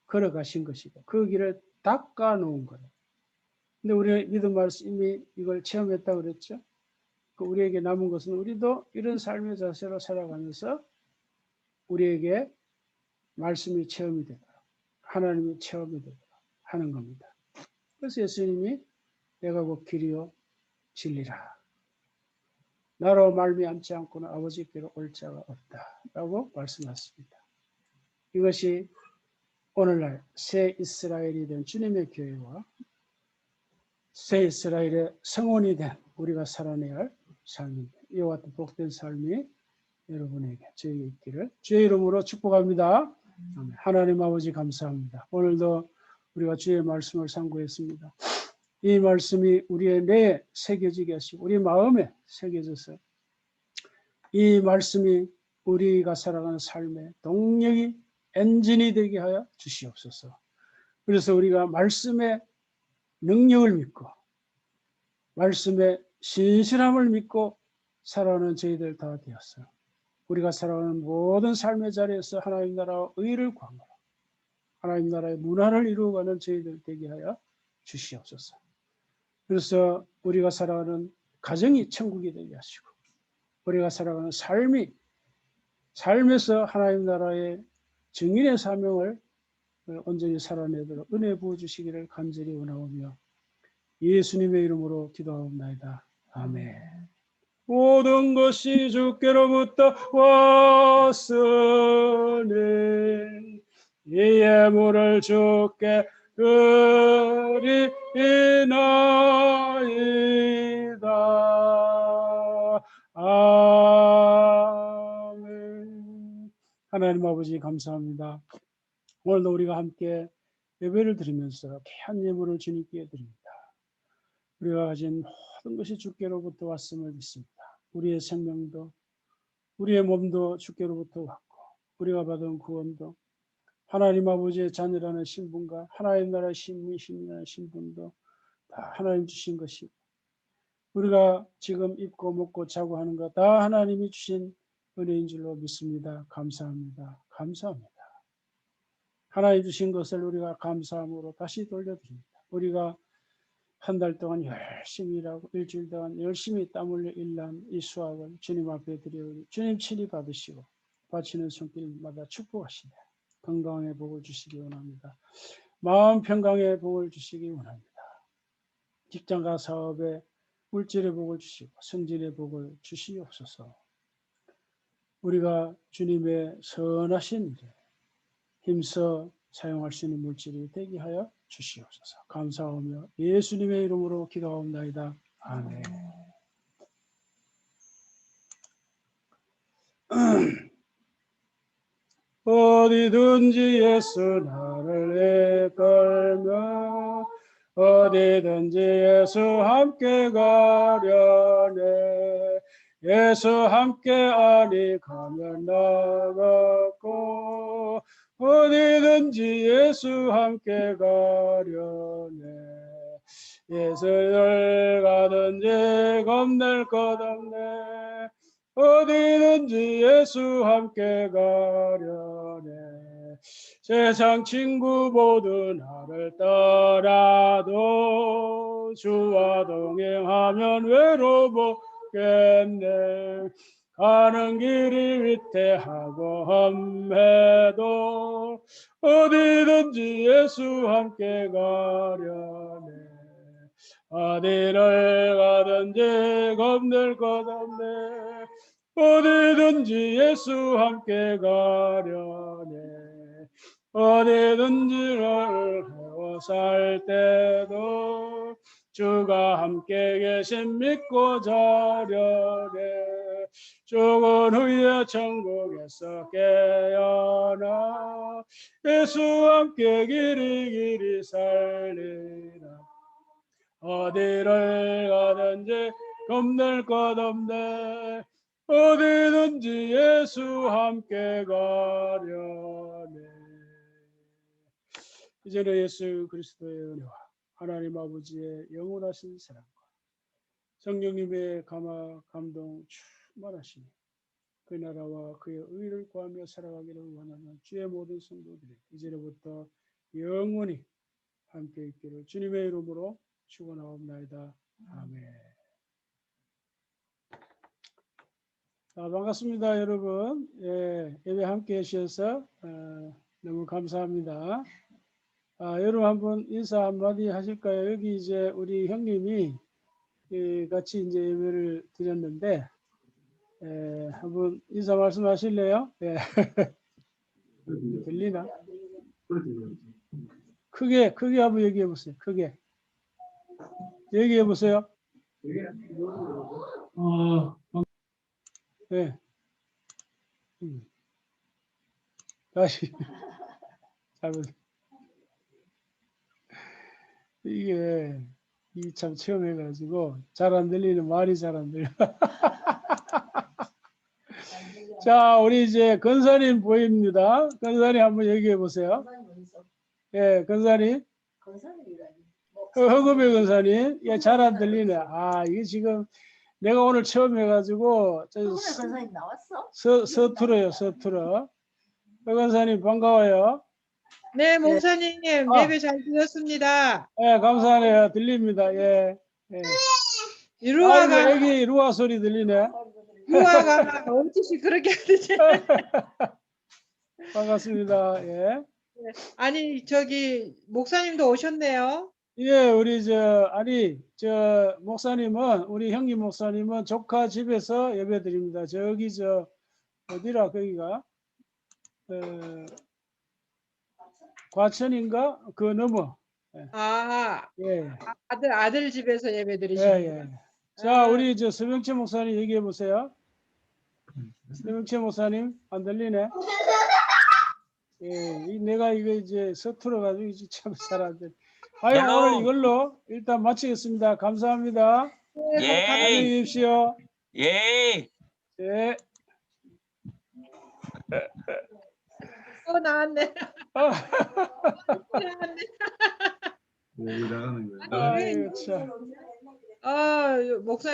걸어가신 것이고 그 길을 닦아 놓은 거예요. 근데 우리 믿음 말씀이 이걸 체험했다고 그랬죠. 우리에게 남은 것은 우리도 이런 삶의 자세로 살아가면서 우리에게 말씀이 체험이 되도록 하나님이 체험이 되도록 하는 겁니다. 그래서 예수님이 내가 곧 길이요 진리라. 나로 말미암지 않고는 아버지께로 올 자가 없다라고 말씀하셨습니다. 이것이 오늘날 새 이스라엘이 된 주님의 교회와 새 이스라엘의 성원이 된 우리가 살아내야 할 삶입니다. 이와 같은 복된 삶이 여러분에게 저에게 있기를 주의 이름으로 축복합니다. 하나님 아버지 감사합니다. 오늘도 우리가 주의 말씀을 상고했습니다. 이 말씀이 우리의 뇌에 새겨지게 하시고 우리 마음에 새겨져서 이 말씀이 우리가 살아가는 삶의 동력이 엔진이 되게 하여 주시옵소서. 그래서 우리가 말씀의 능력을 믿고 말씀의 신실함을 믿고 살아가는 저희들 다 되었어요. 우리가 살아가는 모든 삶의 자리에서 하나님 나라와 의를 구하노라. 하나님 나라의 문화를 이루어가는 저희들 되게 하여 주시옵소서. 그래서 우리가 살아가는 가정이 천국이 되게 하시고 우리가 살아가는 삶에서 하나님 나라의 증인의 사명을 온전히 살아내도록 은혜 부어주시기를 간절히 원하오며 예수님의 이름으로 기도하옵나이다. 아멘. 모든 것이 주께로부터 왔으니 이 예물을 주께 드리나이다. 아멘. 하나님 아버지 감사합니다. 오늘도 우리가 함께 예배를 드리면서 귀한 예물을 주님께 드립니다. 우리가 가진 모든 것이 주께로부터 왔음을 믿습니다. 우리의 생명도 우리의 몸도 주께로부터 왔고 우리가 받은 구원도 하나님 아버지의 자녀라는 신분과 하나님 나라의 신민이라는 신분도 다 하나님 주신 것이고 우리가 지금 입고 먹고 자고 하는 것 다 하나님이 주신 은혜인 줄로 믿습니다. 감사합니다. 감사합니다. 하나님 주신 것을 우리가 감사함으로 다시 돌려드립니다. 우리가 한 달 동안 열심히 일하고 일주일 동안 열심히 땀 흘려 일한 이 수학을 주님 앞에 드려오니 주님 친히 받으시고 바치는 손길마다 축복하시네. 건강의 복을 주시기 원합니다. 마음 평강의 복을 주시기 원합니다. 직장과 사업에 물질의 복을 주시고 성질의 복을 주시옵소서. 우리가 주님의 선하신 일에 힘써 사용할 수 있는 물질이 되게 하여 주시옵소서. 감사하며 예수님의 이름으로 기도하옵나이다. 아멘. 어디든지 예수 나를 이끌며 어디든지 예수 함께 가려네. 예수 함께 아니 가면 나갔고 어디든지 예수 함께 가려네. 예수를 가든지 겁낼 것 없네. 어디든지 예수 함께 가려네. 세상 친구 모두 나를 떠나도 주와 동행하면 외로워겠네. 가는 길이 위태하고 험해도 어디든지 예수 함께 가려네. 어디를 가든지 겁낼 것 없네. 어디든지 예수 함께 가려네. 어디든지 나를 해워 살 때도 주가 함께 계신 믿고 자려네. 죽은 후에 천국에서 깨어나 예수 함께 길이 살리라. 어디를 가든지 겁낼 것 없네. 어디든지 예수 함께 가려네. 이제는 예수 그리스도의 은혜와 하나님 아버지의 영원하신 사랑과 성령님의 감화 감동 충만하시니 그 나라와 그의 의를 구하며 살아가기를 원하는 주의 모든 성도들이 이제로부터 영원히 함께 있기를 주님의 이름으로 축원하옵나이다. 아멘. 반갑습니다, 여러분. 예, 예배 함께 해주셔서 너무 감사합니다. 여러분 한번 인사 한마디 하실까요? 여기 이제 우리 형님이 같이 이제 예배를 드렸는데 한번 인사 말씀하실래요? 예. 들리나? 크게 한번 얘기해 보세요. 크게 얘기해 보세요. 네. 다시 잘못. 이게 참 처음 해가지고 잘 안 들리는 말이 잘 안 들려. 자, 우리 이제 건사님 보입니다. 건사님 한번 얘기해 보세요. 예, 건사님. 허금의 건사님. 예, 잘 안 들리네. 이게 지금 내가 오늘 처음 해가지고 건사님 나왔어? 서툴어요, 서툴어. 허 건사님 반가워요. 네, 목사님 예배 잘 드렸습니다. 예, 감사하네요. 들립니다. 예. 예. 루아가 애기 루아 소리 들리네. 루아가 어찌시 그렇게 하듯이. 반갑습니다. 예. 아니 저기 목사님도 오셨네요. 예, 우리 목사님은 우리 형님 목사님은 조카 집에서 예배 드립니다. 저기 어디라 거기가 과천인가 그 넘어. 예. 아들 집에서 예배 예, 드리십니다. 예. 자, 우리 서명채 목사님 얘기해 보세요. 서명채 목사님 안 들리네. 예, 내가 이거 이제 서툴어 가지고 이제 참 잘 안 돼. 오늘 이걸로 일단 마치겠습니다. 감사합니다. 네, 안녕히 계십시오. 예. 예. 나왔네. 나왔네. 아이고 참. 목사님.